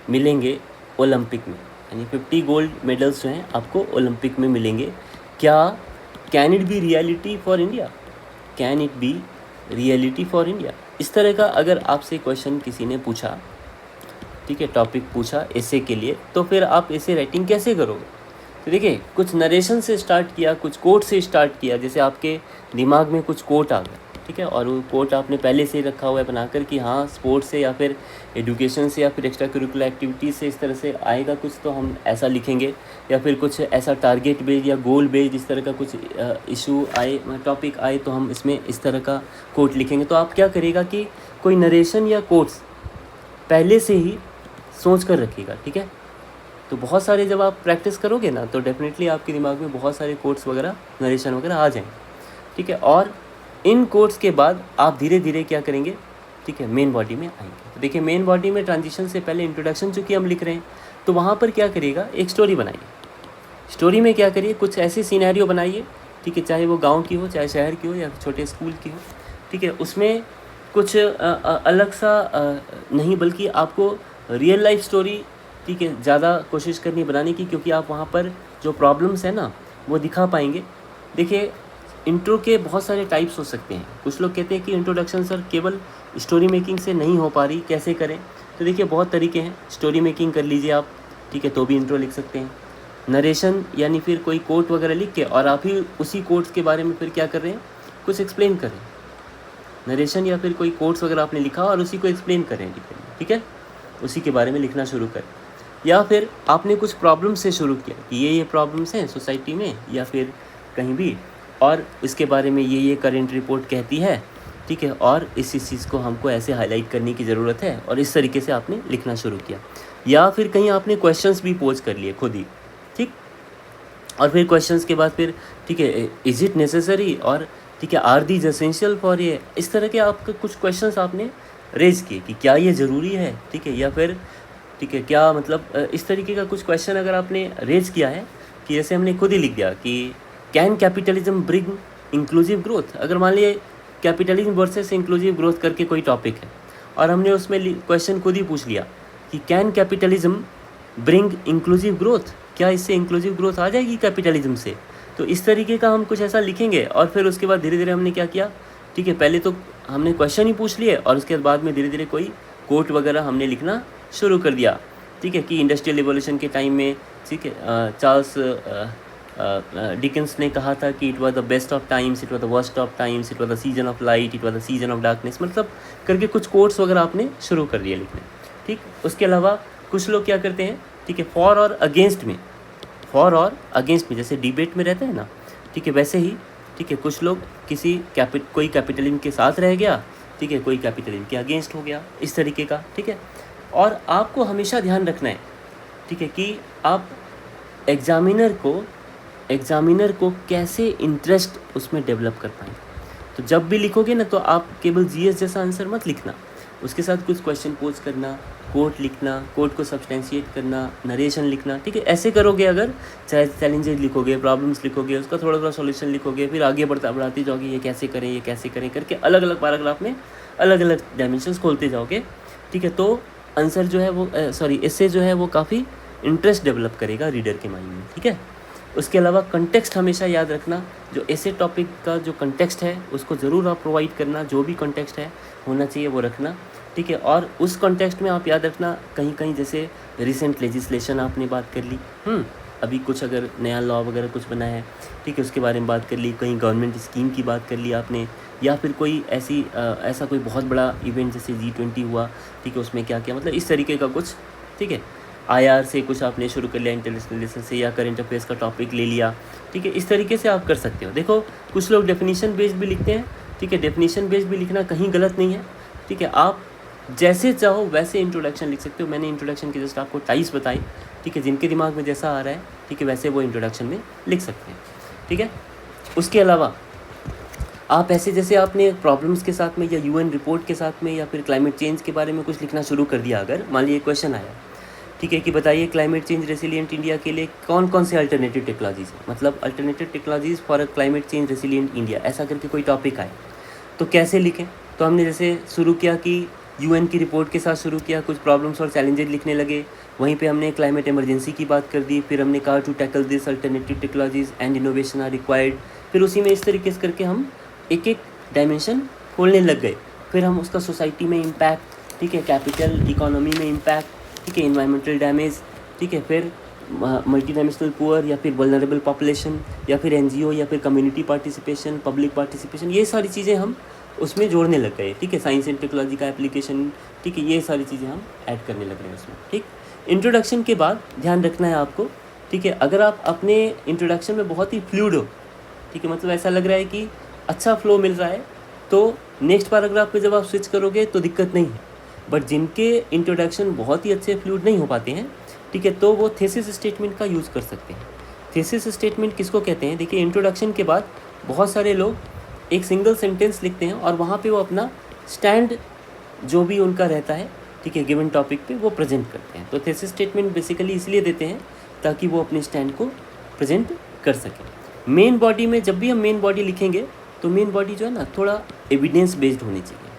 मिलेंगे ओलंपिक में, यानी 50 गोल्ड मेडल्स जो हैं आपको ओलंपिक में मिलेंगे, क्या can it be reality for India, can it be reality for India. इस तरह का अगर आपसे क्वेश्चन किसी ने पूछा, ठीक है, टॉपिक पूछा एसे के लिए, तो फिर आप एसे राइटिंग कैसे करोगे। तो देखिए कुछ नरेशन से स्टार्ट किया, कुछ कोट से स्टार्ट किया, जैसे आपके दिमाग में कुछ कोट आ गया, ठीक है, और वो कोट आपने पहले से ही रखा हुआ है बनाकर कि हाँ स्पोर्ट्स से या फिर एजुकेशन से या फिर एक्स्ट्रा करिकुलर एक्टिविटीज़ से इस तरह से आएगा कुछ, तो हम ऐसा लिखेंगे, या फिर कुछ ऐसा टारगेट बेस्ड या गोल बेस्ड इस तरह का कुछ इशू आए, टॉपिक आए, तो हम इसमें इस तरह का कोट लिखेंगे। तो आप क्या करेगा कि कोई नरेशन या कोट्स पहले से ही सोच कर रखिएगा, ठीक है, तो बहुत सारे जब आप प्रैक्टिस करोगे ना तो डेफिनेटली आपके दिमाग में बहुत सारे कोट्स वगैरह, नरेशन वगैरह आ जाएंगे, ठीक है। और इन कोट्स के बाद आप धीरे धीरे क्या करेंगे, ठीक है, मेन बॉडी में आएंगे। तो देखिए मेन बॉडी में ट्रांजिशन से पहले इंट्रोडक्शन चूँकि हम लिख रहे हैं, तो वहाँ पर क्या करिएगा, एक स्टोरी बनाइए। स्टोरी में क्या करिए, कुछ ऐसी सिनेरियो बनाइए, ठीक है, चाहे वो गांव की हो, चाहे शहर की हो, या छोटे स्कूल की हो, ठीक है। उसमें कुछ अलग सा नहीं, बल्कि आपको रियल लाइफ स्टोरी, ठीक है, ज़्यादा कोशिश करनी बनाने की, क्योंकि आप वहाँ पर जो प्रॉब्लम्स है ना वो दिखा पाएंगे। देखिए इंट्रो के बहुत सारे टाइप्स हो सकते हैं। कुछ लोग कहते हैं कि इंट्रोडक्शन सर केवल स्टोरी मेकिंग से नहीं हो पा रही, कैसे करें। तो देखिए बहुत तरीके हैं। स्टोरी मेकिंग कर लीजिए आप, ठीक है, तो भी इंट्रो लिख सकते हैं। नरेशन यानी फिर कोई कोट वगैरह लिख के और आप ही उसी कोट्स के बारे में फिर क्या कर रहे हैं, कुछ एक्सप्लेन करें। नरेशन या फिर कोई कोट्स वगैरह आपने लिखा और उसी को एक्सप्लेन करें, ठीक है, उसी के बारे में लिखना शुरू करें। या फिर आपने कुछ प्रॉब्लम से शुरू किया कि ये प्रॉब्लम्स हैं सोसाइटी में या फिर कहीं भी, और इसके बारे में ये करेंट रिपोर्ट कहती है, ठीक है, और इस चीज़ को हमको ऐसे हाईलाइट करने की ज़रूरत है, और इस तरीके से आपने लिखना शुरू किया। या फिर कहीं आपने क्वेश्चंस भी पोज कर लिए खुद ही, ठीक, और फिर क्वेश्चंस के बाद फिर, ठीक है, इज़ इट नेसेसरी, और ठीक है, आर दीज एसेंशियल फॉर ये, इस तरह के आपके कुछ क्वेश्चंस आपने रेज किए कि क्या ये ज़रूरी है, ठीक है, या फिर ठीक है क्या मतलब इस तरीके का कुछ क्वेश्चन अगर आपने रेज किया है कि जैसे हमने खुद ही लिख दिया कि can capitalism bring inclusive growth. अगर मान लीजिए कैपिटलिज्म वर्सेस इंक्लूसिव ग्रोथ करके कोई टॉपिक है और हमने उसमें क्वेश्चन खुद ही पूछ लिया कि can capitalism bring inclusive growth, क्या इससे इंक्लूसिव ग्रोथ आ जाएगी कैपिटलिज्म से। तो इस तरीके का हम कुछ ऐसा लिखेंगे, और फिर उसके बाद धीरे धीरे हमने क्या किया, ठीक है, पहले तो हमने क्वेश्चन ही पूछ लिए और उसके बाद में धीरे धीरे कोई कोट वगैरह हमने लिखना शुरू कर दिया, ठीक है, कि इंडस्ट्रियल रिवॉल्यूशन के टाइम में, ठीक है, चार्ल्स डिकेंस ने कहा था कि it was the best of times, it was the worst of times, it was the season of light, it was the season of darkness, मतलब करके कुछ कोट्स वगैरह आपने शुरू कर दिया लिखने, ठीक। उसके अलावा कुछ लोग क्या करते हैं, ठीक है, फॉर और अगेंस्ट में जैसे डिबेट में रहते हैं ना, ठीक है, वैसे ही, ठीक है, कुछ लोग कोई कैपिटलिज्म के साथ रह गया, ठीक है, कोई कैपिटलिज्म के अगेंस्ट हो गया, इस तरीके का, ठीक है। और आपको हमेशा ध्यान रखना है, ठीक है, कि आप एग्जामिनर को कैसे इंटरेस्ट उसमें डेवलप कर पाएंगे। तो जब भी लिखोगे ना तो आप केवल जीएस जैसा आंसर मत लिखना, उसके साथ कुछ क्वेश्चन पोज करना, कोट लिखना, कोट को सब्सटेंशिएट करना, नरेशन लिखना, ठीक है। ऐसे करोगे अगर, चाहे चैलेंजेस लिखोगे, प्रॉब्लम्स लिखोगे, उसका थोड़ा थोड़ा सॉल्यूशन लिखोगे, फिर आगे बढ़ाते जाओगे, ये कैसे करें करके अलग अलग पैराग्राफ में अलग अलग डायमेंशंस खोलते जाओगे, ठीक है। तो आंसर जो है वो इससे जो है वो काफ़ी इंटरेस्ट डेवलप करेगा रीडर के माइंड में, ठीक है। उसके अलावा कंटेक्स्ट हमेशा याद रखना, जो ऐसे टॉपिक का जो कंटेक्स्ट है उसको ज़रूर आप प्रोवाइड करना, जो भी कंटेक्स्ट है होना चाहिए वो रखना, ठीक है। और उस कंटेक्स्ट में आप याद रखना कहीं जैसे रिसेंट लेजिस्लेशन आपने बात कर ली, अभी कुछ अगर नया लॉ वगैरह कुछ बना है, ठीक है, उसके बारे में बात कर ली, कहीं गवर्नमेंट स्कीम की बात कर ली आपने, या फिर कोई ऐसा कोई बहुत बड़ा इवेंट जैसे G20 हुआ, ठीक है, उसमें क्या मतलब इस तरीके का कुछ, ठीक है। IR से कुछ आपने शुरू कर लिया, इंटरनेशनल रिलेशन से, या करंट अफेयर्स का टॉपिक ले लिया, ठीक है, इस तरीके से आप कर सकते हो। देखो कुछ लोग डेफिनेशन बेस्ड भी लिखते हैं, ठीक है, डेफिनेशन बेस्ड भी लिखना कहीं गलत नहीं है, ठीक है। आप जैसे चाहो वैसे इंट्रोडक्शन लिख सकते हो। मैंने इंट्रोडक्शन के जस्ट आपको टाइप्स बताई, ठीक है, जिनके दिमाग में जैसा आ रहा है, ठीक है, वैसे वो इंट्रोडक्शन में लिख सकते हैं, ठीक है। उसके अलावा आप ऐसे जैसे आपने प्रॉब्लम्स के साथ में या UN रिपोर्ट के साथ में या फिर क्लाइमेट चेंज के बारे में कुछ लिखना शुरू कर दिया, अगर मान लीजिए क्वेश्चन आया, ठीक है, कि बताइए क्लाइमेट चेंज रेसिलिएंट इंडिया के लिए कौन कौन से अल्टरनेटिव टेक्नोलॉजीज़ हैं, मतलब alternative technologies for climate change resilient India, ऐसा करके कोई टॉपिक आए तो कैसे लिखें। तो हमने जैसे शुरू किया कि UN की रिपोर्ट के साथ शुरू किया, कुछ प्रॉब्लम्स और चैलेंजेस लिखने लगे, वहीं पे हमने क्लाइमेट इमरजेंसी की बात कर दी, फिर हमने कहा to tackle this alternative technologies and innovation are required, फिर उसी में इस तरीके से करके हम एक एक डायमेंशन खोलने लग गए। फिर हम उसका सोसाइटी में इम्पैक्ट, ठीक है, कैपिटल इकोनॉमी में इम्पैक्ट, ठीक है, इन्वायरमेंटल डैमेज, ठीक है, फिर मल्टी डायमेंशनल पुअर या फिर वल्नरेबल पॉपुलेशन या फिर NGO या फिर कम्युनिटी पार्टिसिपेशन, पब्लिक पार्टिसिपेशन, ये सारी चीज़ें हम उसमें जोड़ने लग गए, ठीक है। साइंस एंड टेक्नोलॉजी का एप्लीकेशन, ठीक है, ये सारी चीज़ें हम ऐड करने लग रहे हैं उसमें, ठीक। इंट्रोडक्शन के बाद ध्यान रखना है आपको, ठीक है, अगर आप अपने इंट्रोडक्शन में बहुत ही फ्लूइड हो, ठीक है, मतलब ऐसा लग रहा है कि अच्छा फ्लो मिल रहा है, तो नेक्स्ट पैराग्राफ पे जब आप स्विच करोगे तो दिक्कत नहीं है। बट जिनके इंट्रोडक्शन बहुत ही अच्छे फ्लूइड नहीं हो पाते हैं, ठीक है, तो वो थीसिस स्टेटमेंट का यूज़ कर सकते हैं। थीसिस स्टेटमेंट किसको कहते हैं? देखिए, इंट्रोडक्शन के बाद बहुत सारे लोग एक सिंगल सेंटेंस लिखते हैं और वहाँ पे वो अपना स्टैंड जो भी उनका रहता है, ठीक है, गिवन टॉपिक पे वो प्रेजेंट करते हैं। तो थीसिस स्टेटमेंट बेसिकली इसलिए देते हैं ताकि वो अपने स्टैंड को प्रेजेंट कर सकें। मेन बॉडी में जब भी हम मेन बॉडी लिखेंगे तो मेन बॉडी जो है ना थोड़ा एविडेंस बेस्ड होनी चाहिए,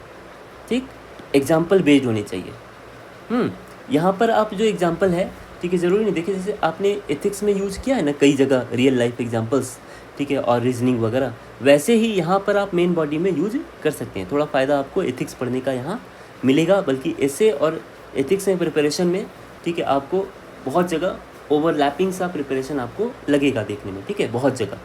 ठीक, एग्जाम्पल बेस्ड होनी चाहिए। यहाँ पर आप जो एग्जाम्पल है, ठीक है, ज़रूरी नहीं, देखिए जैसे आपने एथिक्स में यूज़ किया है ना कई जगह रियल लाइफ एग्जाम्पल्स, ठीक है, और रीजनिंग वगैरह, वैसे ही यहाँ पर आप मेन बॉडी में यूज कर सकते हैं। थोड़ा फ़ायदा आपको एथिक्स पढ़ने का यहाँ मिलेगा, बल्कि ऐसे और एथिक्स में प्रिपरेशन में, ठीक है, आपको बहुत जगह ओवरलैपिंग सा प्रिपरेशन आपको लगेगा देखने में, ठीक है, बहुत जगह।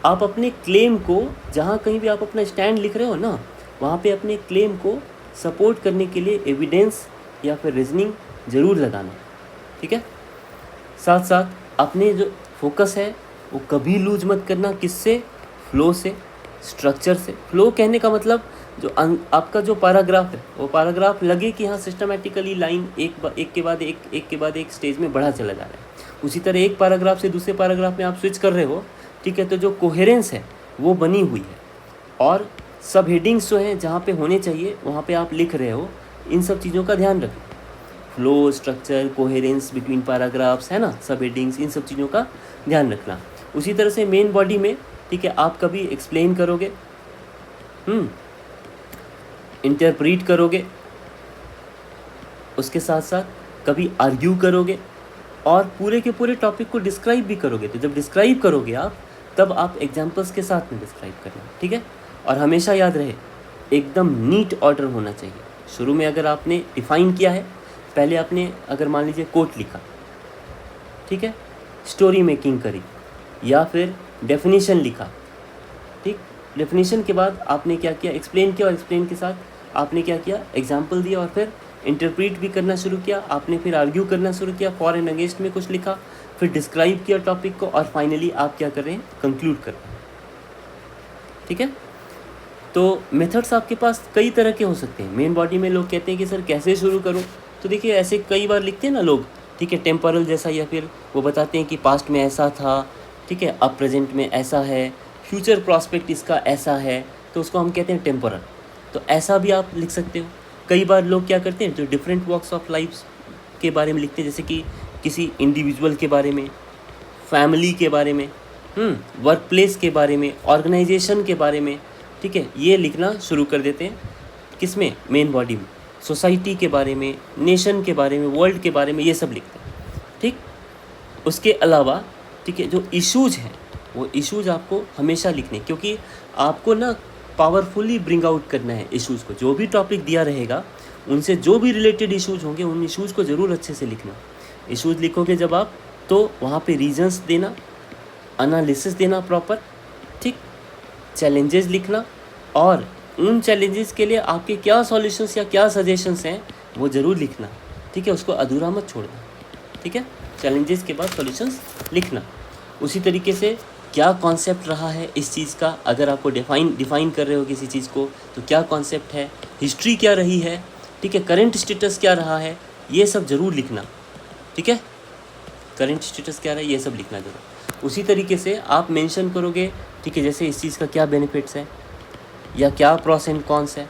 आप अपने क्लेम को, जहाँ कहीं भी आप अपना स्टैंड लिख रहे हो ना, वहाँ पे अपने क्लेम को सपोर्ट करने के लिए एविडेंस या फिर रीजनिंग ज़रूर लगाना, ठीक है। साथ साथ अपने जो फोकस है वो कभी लूज मत करना, किससे? फ्लो से, स्ट्रक्चर से। फ्लो कहने का मतलब जो आपका जो पैराग्राफ है वो पैराग्राफ लगे कि हाँ सिस्टमेटिकली लाइन एक के बाद एक स्टेज में बढ़ा चला जा रहा है। उसी तरह एक पैराग्राफ से दूसरे पैराग्राफ में आप स्विच कर रहे हो, ठीक है, तो जो कोहेरेंस है वो बनी हुई है और सब हेडिंग्स जो हैं जहाँ पे होने चाहिए वहाँ पे आप लिख रहे हो, इन सब चीज़ों का ध्यान रखें। Flow, structure, coherence between paragraphs, है ना, सब हेडिंग्स, इन सब चीज़ों का ध्यान रखना। उसी तरह से मेन बॉडी में, ठीक है, आप कभी एक्सप्लेन करोगे, इंटरप्रीट करोगे, उसके साथ साथ कभी आर्ग्यू करोगे और पूरे के पूरे टॉपिक को डिस्क्राइब भी करोगे। तो जब डिस्क्राइब करोगे आप, तब आप एग्जाम्पल्स के साथ में डिस्क्राइब करना, ठीक है। और हमेशा याद रहे, एकदम नीट ऑर्डर होना चाहिए। शुरू में अगर आपने डिफ़ाइन किया है, पहले आपने अगर मान लीजिए कोट लिखा, ठीक है, स्टोरी मेकिंग करी, या फिर डेफिनेशन लिखा, ठीक, डेफिनेशन के बाद आपने क्या किया? एक्सप्लेन किया, और एक्सप्लेन के साथ आपने क्या किया? एग्जाम्पल दिया, और फिर इंटरप्रीट भी करना शुरू किया आपने, फिर आर्ग्यू करना शुरू किया, फॉर एंड अगेंस्ट में कुछ लिखा, फिर डिस्क्राइब किया टॉपिक को, और फाइनली आप क्या कर रहे हैं? कंक्लूड कर रहे हैं, ठीक है। तो मेथड्स आपके पास कई तरह के हो सकते हैं। मेन बॉडी में लोग कहते हैं कि सर कैसे शुरू करूं, तो देखिए ऐसे कई बार लिखते हैं ना लोग, ठीक है, टेम्परल जैसा, या फिर वो बताते हैं कि पास्ट में ऐसा था, ठीक है, अब प्रेजेंट में ऐसा है, फ्यूचर प्रॉस्पेक्ट इसका ऐसा है, तो उसको हम कहते हैं टेम्परल। तो ऐसा भी आप लिख सकते हो। कई बार लोग क्या करते हैं, जो डिफरेंट वॉक्स ऑफ लाइफ के बारे में लिखते हैं, जैसे कि किसी इंडिविजुअल के बारे में, फैमिली के बारे में, वर्क प्लेस के बारे में, ऑर्गेनाइजेशन के बारे में, ठीक है, ये लिखना शुरू कर देते हैं। किस में? मेन बॉडी में। सोसाइटी के बारे में, नेशन के बारे में, वर्ल्ड के बारे में, ये सब लिखते हैं, ठीक। उसके अलावा, ठीक है, जो इश्यूज हैं वो इश्यूज आपको हमेशा लिखने, क्योंकि आपको ना पावरफुली ब्रिंग आउट करना है इश्यूज़ को। जो भी टॉपिक दिया रहेगा उनसे जो भी रिलेटेड इश्यूज होंगे, उन इश्यूज़ को ज़रूर अच्छे से लिखना। इश्यूज़ लिखोगे जब आप, तो वहाँ पे रीजंस देना, एनालिसिस देना प्रॉपर, ठीक, चैलेंजेस लिखना, और उन चैलेंजेस के लिए आपके क्या सॉल्यूशंस या क्या सजेशंस हैं वो ज़रूर लिखना, ठीक है, उसको अधूरा मत छोड़ना, ठीक है। चैलेंजेस के बाद सॉल्यूशंस लिखना। उसी तरीके से क्या कॉन्सेप्ट रहा है इस चीज़ का, अगर आपको डिफ़ाइन कर रहे हो किसी चीज़ को, तो क्या कॉन्सेप्ट है, हिस्ट्री क्या रही है, ठीक है, करंट स्टेटस क्या रहा है, ये सब ज़रूर लिखना, ठीक है। करंट स्टेटस क्या रहा है ये सब लिखना ज़रूर। उसी तरीके से आप मेंशन करोगे, ठीक है, जैसे इस चीज़ का क्या बेनिफिट्स है या क्या प्रॉस एंड कॉन्स है,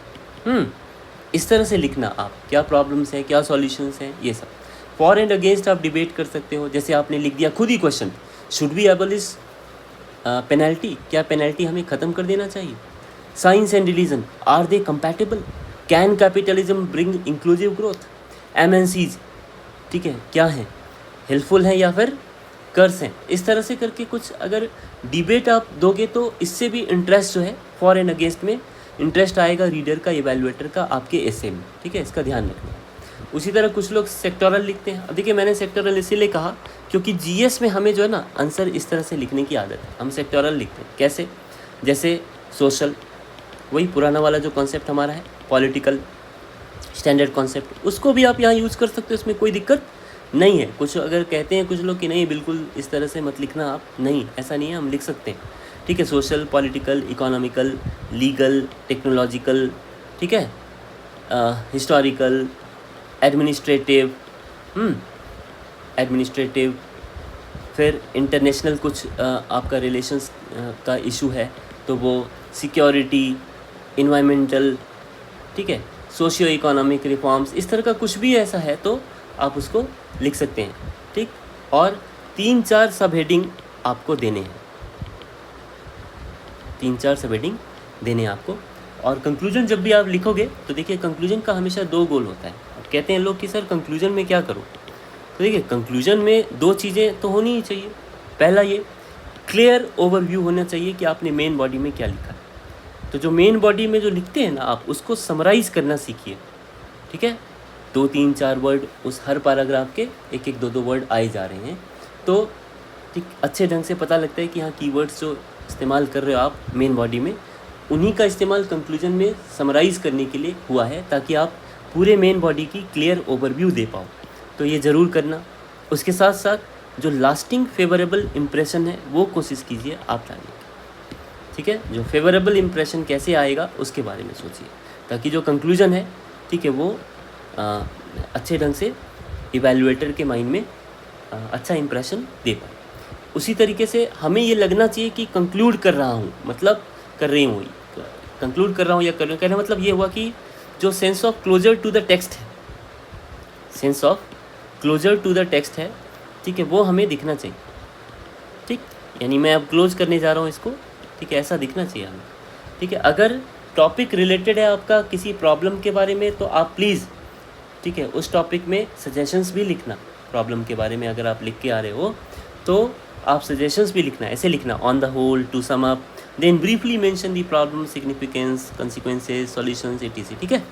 इस तरह से लिखना आप, क्या प्रॉब्लम्स है, क्या सॉल्यूशंस हैं, ये सब। फॉर एंड अगेंस्ट आप डिबेट कर सकते हो। जैसे आपने लिख दिया खुद ही question, should be abolish penalty, क्या पेनल्टी हमें ख़त्म कर देना चाहिए? Science and religion, are they compatible? Can capitalism bring inclusive growth? MNCs, ठीक है, क्या है, हेल्पफुल हैं या फिर कर्स हैं? इस तरह से करके कुछ अगर डिबेट आप दोगे तो इससे भी इंटरेस्ट जो है फॉर एंड अगेंस्ट में इंटरेस्ट आएगा रीडर का, इवैल्यूएटर का आपके एसे में, ठीक है, इसका ध्यान रखना। उसी तरह कुछ लोग सेक्टोरल लिखते हैं। अब देखिए मैंने सेक्टोरल इसीलिए कहा क्योंकि जीएस में हमें जो है ना आंसर इस तरह से लिखने की आदत है, हम सेक्टोरल लिखते हैं। कैसे? जैसे सोशल, वही पुराना वाला जो कॉन्सेप्ट हमारा है, पॉलिटिकल स्टैंडर्ड कॉन्सेप्ट, उसको भी आप यहाँ यूज़ कर सकते हो, इसमें कोई दिक्कत नहीं है। कुछ अगर कहते हैं कुछ लोग कि नहीं बिल्कुल इस तरह से मत लिखना आप, नहीं, ऐसा नहीं है, हम लिख सकते हैं, ठीक है। Social, political, economical, legal, technological, ठीक है, हिस्टोरिकल, एडमिनिस्ट्रेटिव, एडमिनिस्ट्रेटिव, फिर इंटरनेशनल कुछ आपका रिलेशंस का इशू है तो वो सिक्योरिटी, इन्वायरमेंटल, ठीक है, सोशियो इकोनॉमिक रिफॉर्म्स, इस तरह का कुछ भी ऐसा है तो आप उसको लिख सकते हैं, ठीक। और 3-4 सब हेडिंग आपको देने हैं, 3-4 सब हेडिंग देने हैं आपको। और कंक्लूजन जब भी आप लिखोगे तो देखिए कंक्लूजन का हमेशा 2 गोल होता है। अब कहते हैं लोग कि सर कंक्लूजन में क्या करूँ, तो देखिए कंक्लूजन में 2 चीज़ें तो होनी ही चाहिए। पहला ये क्लियर ओवरव्यू होना चाहिए कि आपने मेन बॉडी में क्या लिखा है। तो जो मेन बॉडी में जो लिखते हैं ना आप उसको समराइज़ करना सीखिए, ठीक है। 2-3-4 वर्ड उस हर पैराग्राफ के 1-1 2-2 वर्ड आए जा रहे हैं तो ठीक अच्छे ढंग से पता लगता है कि हाँ कीवर्ड्स जो इस्तेमाल कर रहे हो आप मेन बॉडी में उन्हीं का इस्तेमाल कंक्लूजन में समराइज़ करने के लिए हुआ है ताकि आप पूरे मेन बॉडी की क्लियर ओवरव्यू दे पाओ। तो ये ज़रूर करना। उसके साथ साथ जो लास्टिंग फेवरेबल इम्प्रेशन है वो कोशिश कीजिए आप लाने की, ठीक है। जो फेवरेबल इम्प्रेशन कैसे आएगा उसके बारे में सोचिए ताकि जो कंक्लूजन है, ठीक है, वो अच्छे ढंग से इवैल्यूएटर के माइंड में अच्छा इम्प्रेशन दे पाए। उसी तरीके से हमें ये लगना चाहिए कि कंक्लूड कर रहा हूँ, मतलब कर रही हूँ, कंक्लूड कर रहा हूँ या कर रही हूँ, कहने मतलब ये हुआ कि जो sense of closure to the text है, sense of closure to the text है, ठीक है, वो हमें दिखना चाहिए, ठीक। यानी मैं अब क्लोज करने जा रहा हूँ इसको, ठीक है, ऐसा दिखना चाहिए हमें, ठीक है। अगर टॉपिक रिलेटेड है आपका किसी प्रॉब्लम के बारे में तो आप प्लीज़, ठीक है, उस टॉपिक में सजेशंस भी लिखना। प्रॉब्लम के बारे में अगर आप लिख के आ रहे हो तो आप सजेशंस भी लिखना, ऐसे लिखना, on the whole, to sum up, then briefly mention the problem, significance, consequences, solutions, etc, ठीक है,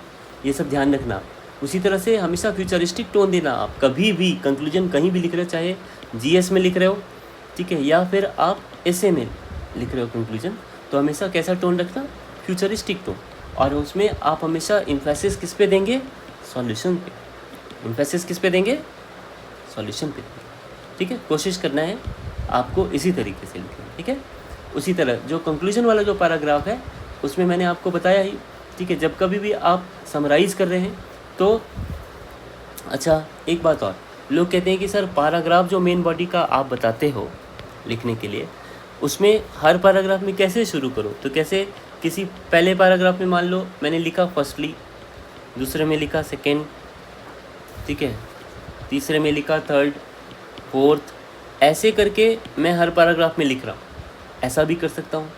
ये सब ध्यान रखना। उसी तरह से हमेशा फ्यूचरिस्टिक टोन देना। आप कभी भी कंक्लूजन कहीं भी लिख रहे हो, चाहे जीएस में लिख रहे हो, ठीक है, या फिर आप एसे में लिख रहे हो कंक्लूजन, तो हमेशा कैसा टोन रखना, फ्यूचरिस्टिक टोन। और उसमें आप हमेशा इम्फेसिस किस पे देंगे, सॉल्यूशन पे। इम्फेसिस किस पे देंगे, सॉल्यूशन पे, ठीक है। कोशिश करना है आपको इसी तरीके से लिखना, ठीक है। उसी तरह जो कंक्लूजन वाला जो पैराग्राफ है उसमें मैंने आपको बताया ही, ठीक है, जब कभी भी आप समराइज़ कर रहे हैं तो अच्छा एक बात और, लोग कहते हैं कि सर पैराग्राफ जो मेन बॉडी का आप बताते हो लिखने के लिए उसमें हर पैराग्राफ में कैसे शुरू करो, तो कैसे किसी पहले पैराग्राफ में मान लो मैंने लिखा फर्स्टली, दूसरे में लिखा सेकेंड, ठीक है, तीसरे में लिखा थर्ड, फोर्थ, ऐसे करके मैं हर पैराग्राफ में लिख रहा हूँ। ऐसा भी कर सकता हूँ,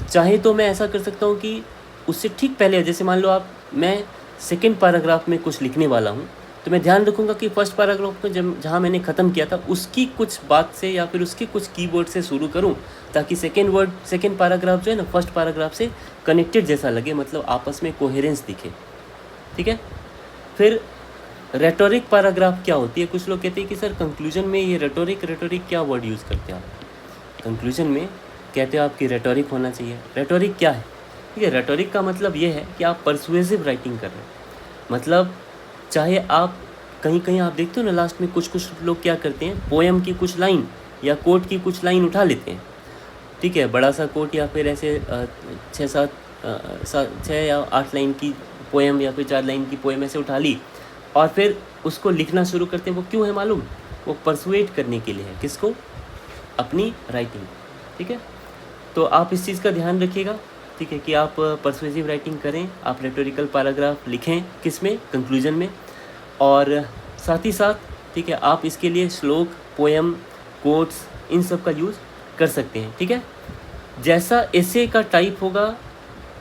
चाहे तो मैं ऐसा कर सकता हूँ कि उससे ठीक पहले, जैसे मान लो आप, मैं सेकंड पैराग्राफ में कुछ लिखने वाला हूँ तो मैं ध्यान रखूँगा कि फर्स्ट पैराग्राफ में जहाँ मैंने ख़त्म किया था उसकी कुछ बात से या फिर उसके कुछ कीवर्ड से शुरू करूँ ताकि सेकंड पैराग्राफ जो है ना फर्स्ट पैराग्राफ से कनेक्टेड जैसा लगे, मतलब आपस में कोहेरेंस दिखे, ठीक है। फिर रेटोरिक पैराग्राफ क्या होती है, कुछ लोग कहते हैं कि सर कंक्लूजन में ये रेटोरिक क्या वर्ड यूज़ करते हैं आप कंक्लूजन में, कहते हो आपकी रेटोरिक होना चाहिए। रेटोरिक क्या है, ठीक है, रेटोरिक का मतलब ये है कि आप परसुएसिव राइटिंग कर रहे हैं, मतलब चाहे आप कहीं आप देखते हो ना लास्ट में कुछ लोग क्या करते हैं, पोएम की कुछ लाइन या कोट की कुछ लाइन उठा लेते हैं, ठीक है, बड़ा सा कोट या फिर ऐसे 6 या 8 लाइन की पोएम या फिर 4 लाइन की पोएम ऐसे उठा ली और फिर उसको लिखना शुरू करते हैं। वो क्यों है मालूम, वो परसुएट करने के लिए है, किसको, अपनी राइटिंग, ठीक है। तो आप इस चीज़ का ध्यान रखिएगा, ठीक है, कि आप परसुएसिव राइटिंग करें, आप रेटोरिकल पैराग्राफ लिखें, किस में, कंक्लूजन में। और साथ ही साथ, ठीक है, आप इसके लिए श्लोक, पोएम, कोट्स, इन सब का यूज़ कर सकते हैं, ठीक है। जैसा एसे का टाइप होगा,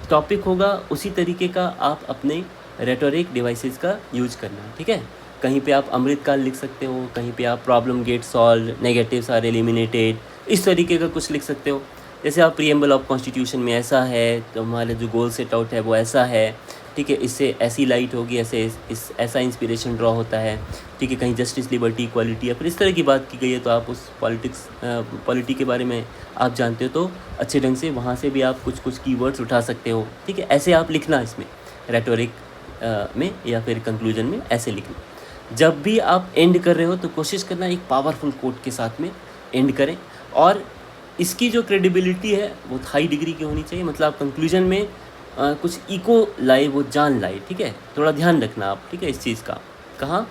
टॉपिक होगा, उसी तरीके का आप अपने रेटोरिक डिवाइसेस का यूज करना, ठीक है। कहीं पे आप अमृतकाल लिख सकते हो, कहीं पे आप problem get solve, negatives are eliminated, इस तरीके का कुछ लिख सकते हो। जैसे आप प्रीएम्बल ऑफ कॉन्स्टिट्यूशन में ऐसा है, तो हमारे जो गोल सेट आउट है वो ऐसा है, ठीक है, इससे ऐसी लाइट होगी, ऐसा इंस्पिरेशन ड्रॉ होता है, ठीक है, कहीं जस्टिस, लिबर्टी, इक्वालिटी या फिर इस तरह की बात की गई है तो आप उस पॉलिटी के बारे में आप जानते हो तो अच्छे ढंग से वहाँ से भी आप कुछ कीवर्ड्स उठा सकते हो, ठीक है। ऐसे आप लिखना इसमें रेटोरिक में या फिर कंक्लूजन में ऐसे लिखना। जब भी आप एंड कर रहे हो तो कोशिश करना एक पावरफुल कोट के साथ में एंड करें, और इसकी जो क्रेडिबिलिटी है वो हाई डिग्री की होनी चाहिए, मतलब आप कंक्लूजन में कुछ इको लाए, वो जान लाए, ठीक है। थोड़ा ध्यान रखना आप, ठीक है, इस चीज़ का। कहाँ,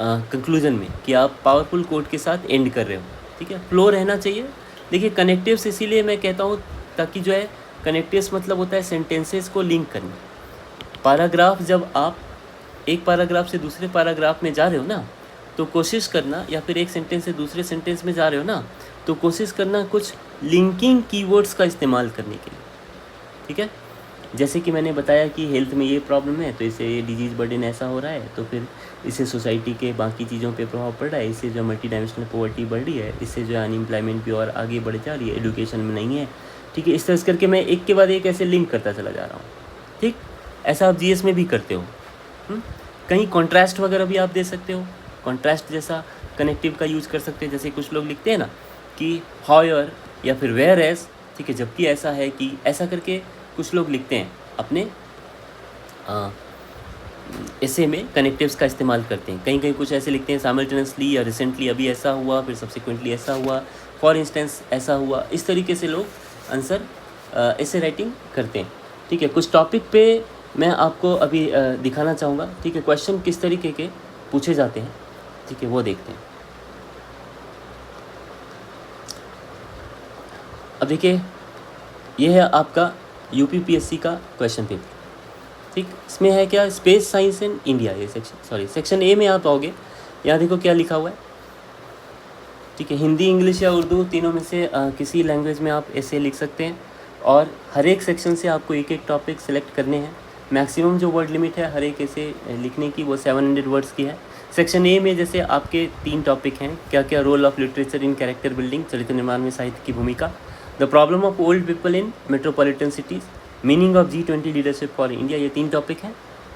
कंक्लूजन में कि आप पावरफुल कोट के साथ एंड कर रहे हो, ठीक है। फ्लो रहना चाहिए। देखिए कनेक्टिव्स इसीलिए मैं कहता हूँ ताकि जो है कनेक्टिव्स मतलब होता है सेंटेंसेस को लिंक करना। पैराग्राफ, जब आप एक पैराग्राफ से दूसरे पैराग्राफ में जा रहे हो ना, तो कोशिश करना, या फिर एक सेंटेंस से दूसरे सेंटेंस में जा रहे हो ना, तो कोशिश करना कुछ लिंकिंग कीवर्ड्स का इस्तेमाल करने के लिए, ठीक है। जैसे कि मैंने बताया कि हेल्थ में ये प्रॉब्लम है तो इससे ये डिजीज़ बर्डन ऐसा हो रहा है, तो फिर इससे सोसाइटी के बाकी चीज़ों पे प्रभाव पड़ रहा है, इससे जो मल्टी डायमेंशनल पॉवर्टी बढ़ रही है, इससे जो अनएम्प्लॉयमेंट भी और आगे बढ़ जा रही है, एजुकेशन में नहीं है, ठीक है। इस तरह से करके मैं एक के बाद एक ऐसे लिंक करता चला जा रहा हूँ, ठीक। ऐसा आप जीएस में भी करते हो। कहीं कॉन्ट्रास्ट वगैरह भी आप दे सकते हो, कॉन्ट्रास्ट जैसा कनेक्टिव का यूज़ कर सकते हैं। जैसे कुछ लोग लिखते हैं ना कि हायर या फिर वेयर एज, ठीक है, जबकि ऐसा है कि, ऐसा करके कुछ लोग लिखते हैं अपने ऐसे में कनेक्टिव्स का इस्तेमाल करते हैं। कहीं कहीं कुछ ऐसे लिखते हैं साइमल्टेनियसली या रिसेंटली अभी ऐसा हुआ, फिर सब्सिक्वेंटली ऐसा हुआ, फॉर इंस्टेंस ऐसा हुआ। इस तरीके से लोग आंसर ऐसे राइटिंग करते हैं, ठीक है। कुछ टॉपिक पे मैं आपको अभी दिखाना चाहूँगा, ठीक है। क्वेश्चन किस तरीके के पूछे जाते हैं, ठीक है, वो देखते हैं। अब देखिए ये है आपका यूपीपीएससी का क्वेश्चन पेपर, ठीक। इसमें है क्या, स्पेस साइंस इन इंडिया, ये सेक्शन ए में आप आओगे, यहाँ देखो क्या लिखा हुआ है, ठीक है। हिंदी, इंग्लिश या उर्दू तीनों में से किसी लैंग्वेज में आप ऐसे लिख सकते हैं, और हर एक सेक्शन से आपको एक एक टॉपिक सेलेक्ट करने हैं। मैक्सिमम जो वर्ड लिमिट है हर एक ऐसे लिखने की वो 700 वर्ड्स की है। सेक्शन ए में जैसे आपके 3 टॉपिक हैं, क्या क्या, role of literature in character building, चरित्र निर्माण में साहित्य की भूमिका, the problem of old people in metropolitan cities, meaning of G20 leadership for India, ये 3 टॉपिक हैं।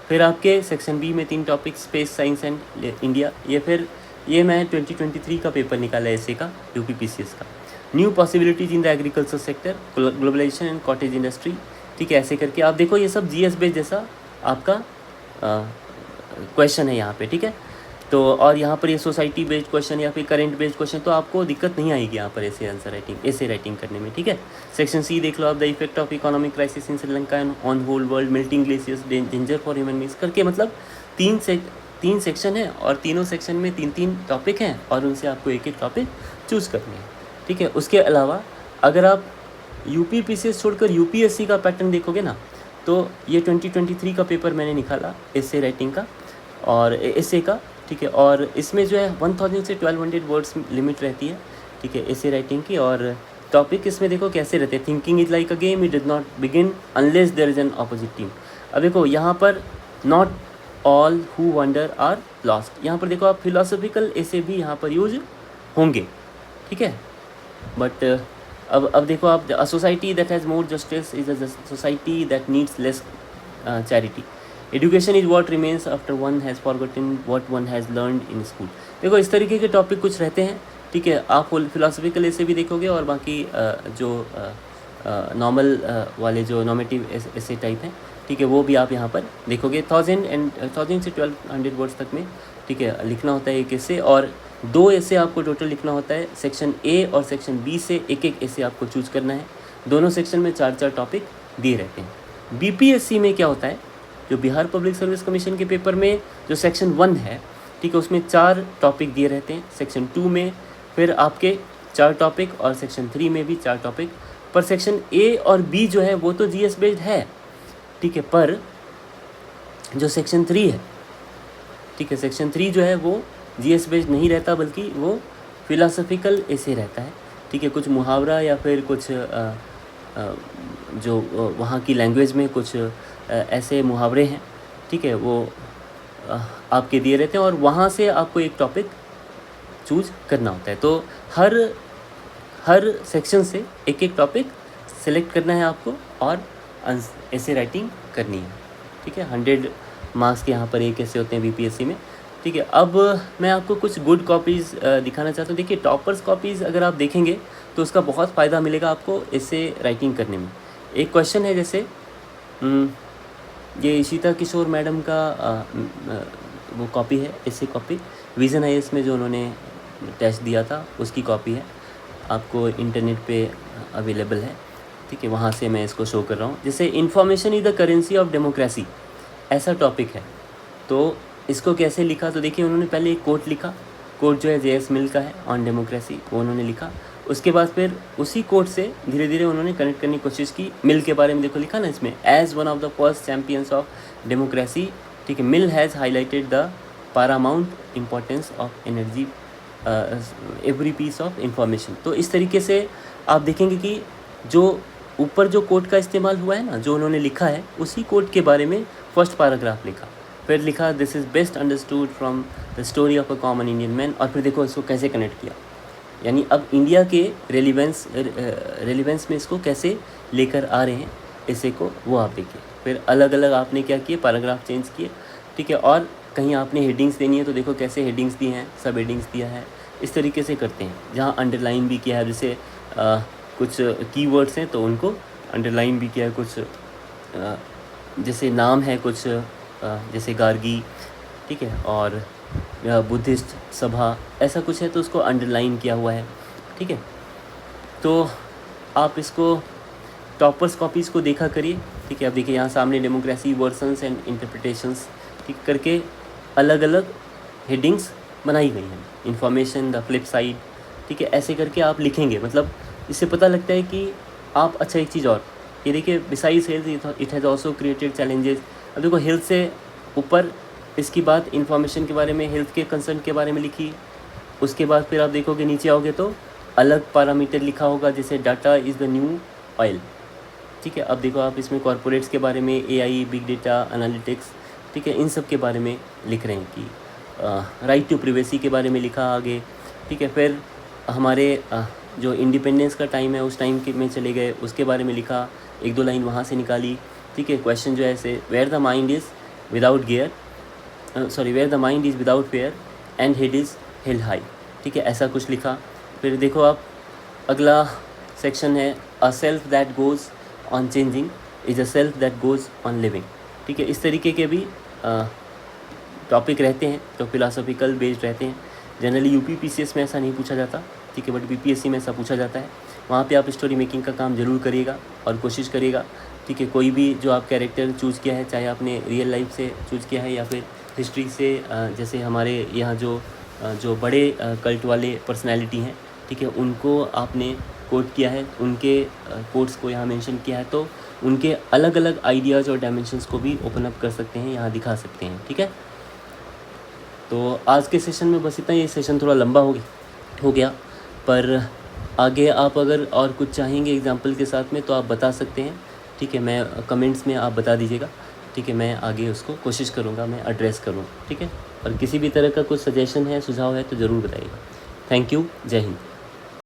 फिर आपके सेक्शन बी में 3 topic, space science and India, ये फिर ये मैं 2023 का पेपर निकाला है ऐसे का, यूपीपीसीएस का। New possibilities in the agriculture sector, globalization and cottage industry, ठीक है। ऐसे करके आप देखो ये सब जीएस बेस्ड जैसा आपका क्वेश्चन है यहाँ पे, ठीक है। तो और यहाँ पर ये सोसाइटी बेस्ड क्वेश्चन या फिर करेंट बेस्ड क्वेश्चन, तो आपको दिक्कत नहीं आएगी यहाँ पर ऐसे आंसर राइटिंग, ऐसे राइटिंग करने में, ठीक है। सेक्शन सी देख लो आप, the effect of economic crisis in Sri Lanka and on whole world, melting glaciers, danger for human beings करके, मतलब 3 सेक्शन है और तीनों सेक्शन में 3 टॉपिक हैं, और उनसे आपको एक एक टॉपिक चूज़ करने हैं, ठीक है। उसके अलावा अगर आप यूपीपीसीएस छोड़कर यूपीएससी का पैटर्न देखोगे ना, तो ये 2023 का पेपर मैंने निकाला ऐसे राइटिंग का और ऐसे का, ठीक है। और इसमें जो है 1000 से 1200 वर्ड्स लिमिट रहती है, ठीक है, ऐसे राइटिंग की। और टॉपिक इसमें देखो कैसे रहते हैं, thinking is like a game, it does not begin unless there is an opposite team. अब देखो यहाँ पर not all who wander are lost, यहाँ पर देखो आप फिलोसॉफिकल ऐसे भी यहाँ पर यूज होंगे, ठीक है। बट अब देखो आप, a society that has more justice is a society that needs less charity, education is what remains after one has forgotten what one has learned in school. देखो इस तरीके के टॉपिक कुछ रहते हैं, ठीक है। आप फिलोसफिकल ऐसे भी देखोगे और बाकी जो नॉर्मल वाले जो नॉर्मेटिव ऐसे टाइप हैं, ठीक है, वो भी आप यहाँ पर देखोगे। 1000 से 1200 वर्ड्स तक में, ठीक है, लिखना होता है एक ऐसे, और 2 ऐसे आपको टोटल लिखना होता है। सेक्शन ए और सेक्शन बी से एक एक ऐसे आपको चूज़ करना है। दोनों सेक्शन में 4 टॉपिक दिए रहते हैं। बीपीएससी में क्या होता है, जो बिहार पब्लिक सर्विस कमीशन के पेपर में जो सेक्शन 1 है, ठीक है, उसमें 4 टॉपिक दिए रहते हैं। सेक्शन 2 में फिर आपके 4 टॉपिक और सेक्शन 3 में भी 4 टॉपिक। पर सेक्शन ए और बी जो है वो तो जीएस बेस्ड है, ठीक है, पर जो सेक्शन 3 है, ठीक है, सेक्शन 3 जो है वो जीएस बेस्ड नहीं रहता, बल्कि वो फिलोसफिकल ऐसे रहता है, ठीक है। कुछ मुहावरा या फिर कुछ जो वहाँ की लैंग्वेज में कुछ ऐसे मुहावरे हैं, ठीक है, वो आपके दिए रहते हैं, और वहाँ से आपको एक टॉपिक चूज करना होता है। तो हर सेक्शन से एक एक टॉपिक सेलेक्ट करना है आपको और ऐसे राइटिंग करनी है, ठीक है। 100 मार्क्स के यहाँ पर एक ऐसे होते हैं बीपीएससी में, ठीक है। अब मैं आपको कुछ गुड कॉपीज़ दिखाना चाहता हूँ। देखिए टॉपर्स कॉपीज़ अगर आप देखेंगे तो उसका बहुत फ़ायदा मिलेगा आपको ऐसे राइटिंग करने में। एक क्वेश्चन है जैसे ये ईशिता किशोर मैडम का वो कॉपी है, ऐसे कॉपी विज़न आईएएस में जो उन्होंने टेस्ट दिया था उसकी कॉपी है, आपको इंटरनेट पे अवेलेबल है, ठीक है, वहाँ से मैं इसको शो कर रहा हूँ। जैसे information is the currency of democracy, ऐसा टॉपिक है। तो इसको कैसे लिखा, तो देखिए उन्होंने पहले एक कोट लिखा, कोट जो है J.S. मिल का है ऑन डेमोक्रेसी, वो उन्होंने लिखा। उसके बाद फिर उसी कोट से धीरे धीरे उन्होंने कनेक्ट करने की कोशिश की। मिल के बारे में देखो लिखा ना इसमें, as one of the first champions of democracy, ठीक है, Mill has highlighted the paramount importance of energy every piece of information. तो इस तरीके से आप देखेंगे कि जो ऊपर जो कोट का इस्तेमाल हुआ है ना, जो उन्होंने लिखा है, उसी कोट के बारे में फर्स्ट पैराग्राफ लिखा। फिर लिखा this is best understood from the story of a common Indian man, और फिर देखो इसको कैसे कनेक्ट किया, यानी अब इंडिया के रेलिवेंस में इसको कैसे लेकर आ रहे हैं इसे को, वो आप देखिए। फिर अलग अलग आपने क्या किए, पैराग्राफ चेंज किए, ठीक है, और कहीं आपने हेडिंग्स देनी है तो देखो कैसे हेडिंग्स दी हैं, सब हेडिंग्स दिया है, इस तरीके से करते हैं। जहाँ अंडरलाइन भी किया है, जैसे कुछ कीवर्ड्स हैं तो उनको अंडरलाइन भी किया है, कुछ जैसे नाम है कुछ जैसे गार्गी, ठीक है, और बुद्धिस्ट सभा ऐसा कुछ है तो उसको अंडरलाइन किया हुआ है, ठीक है। तो आप इसको टॉपर्स कॉपीज़ को देखा करिए, ठीक है। अब देखिए यहाँ सामने डेमोक्रेसी वर्सन्स एंड इंटरप्रिटेशंस, ठीक करके अलग अलग हेडिंग्स बनाई गई हैं। इन्फॉर्मेशन द फ्लिप साइड, ठीक है, ऐसे करके आप लिखेंगे, मतलब इससे पता लगता है कि आप, अच्छा एक चीज़ और, ये देखिए besides health it has also created challenges. अब देखो हेल्थ से ऊपर इसकी बात इन्फॉर्मेशन के बारे में, हेल्थ के कंसर्न के बारे में लिखी। उसके बाद फिर आप देखोगे नीचे आओगे तो अलग पैरामीटर लिखा होगा, जैसे data is the new oil, ठीक है। अब देखो आप इसमें कॉरपोरेट्स के बारे में, AI, बिग डेटा एनालिटिक्स, ठीक है, इन सब के बारे में लिख रहे हैं कि राइट टू प्रिवेसी के बारे में लिखा आगे, ठीक है। फिर हमारे जो इंडिपेंडेंस का टाइम है उस टाइम के में चले गए, उसके बारे में लिखा, एक दो लाइन वहाँ से निकाली, ठीक है। क्वेश्चन जो है ऐसे, where the mind is without gear, where the mind is without fear and head is held high, ठीक है, ऐसा कुछ लिखा। फिर देखो आप अगला सेक्शन है, a self that goes on changing is a self that goes on living, ठीक है। इस तरीके के भी टॉपिक रहते हैं जो फिलासॉफिकल बेस्ड रहते हैं। जनरली UP PCS में ऐसा नहीं पूछा जाता, ठीक है, बट BPSC में ऐसा पूछा जाता है। वहाँ पे आप स्टोरी मेकिंग का काम ज़रूर करिएगा और कोशिश करिएगा, ठीक है। कोई भी जो आप कैरेक्टर चूज़ किया है, चाहे आपने रियल लाइफ से चूज़ किया है या फिर हिस्ट्री से, जैसे हमारे यहाँ जो बड़े कल्ट वाले पर्सनैलिटी हैं, ठीक है, उनको आपने कोट किया है, उनके कोट्स को यहाँ मेंशन किया है, तो उनके अलग अलग आइडियाज़ और डायमेंशंस को भी ओपन अप कर सकते हैं, यहाँ दिखा सकते हैं, ठीक है। तो आज के सेशन में बस इतना ही। ये सेशन थोड़ा लंबा हो गया, पर आगे आप अगर और कुछ चाहेंगे एग्जाम्पल के साथ में तो आप बता सकते हैं, ठीक है। मैं कमेंट्स में आप बता दीजिएगा, ठीक है, मैं आगे उसको कोशिश करूँगा मैं एड्रेस करूँ, ठीक है। और किसी भी तरह का कुछ सजेशन है, सुझाव है तो ज़रूर बताइएगा। थैंक यू, जय हिंद।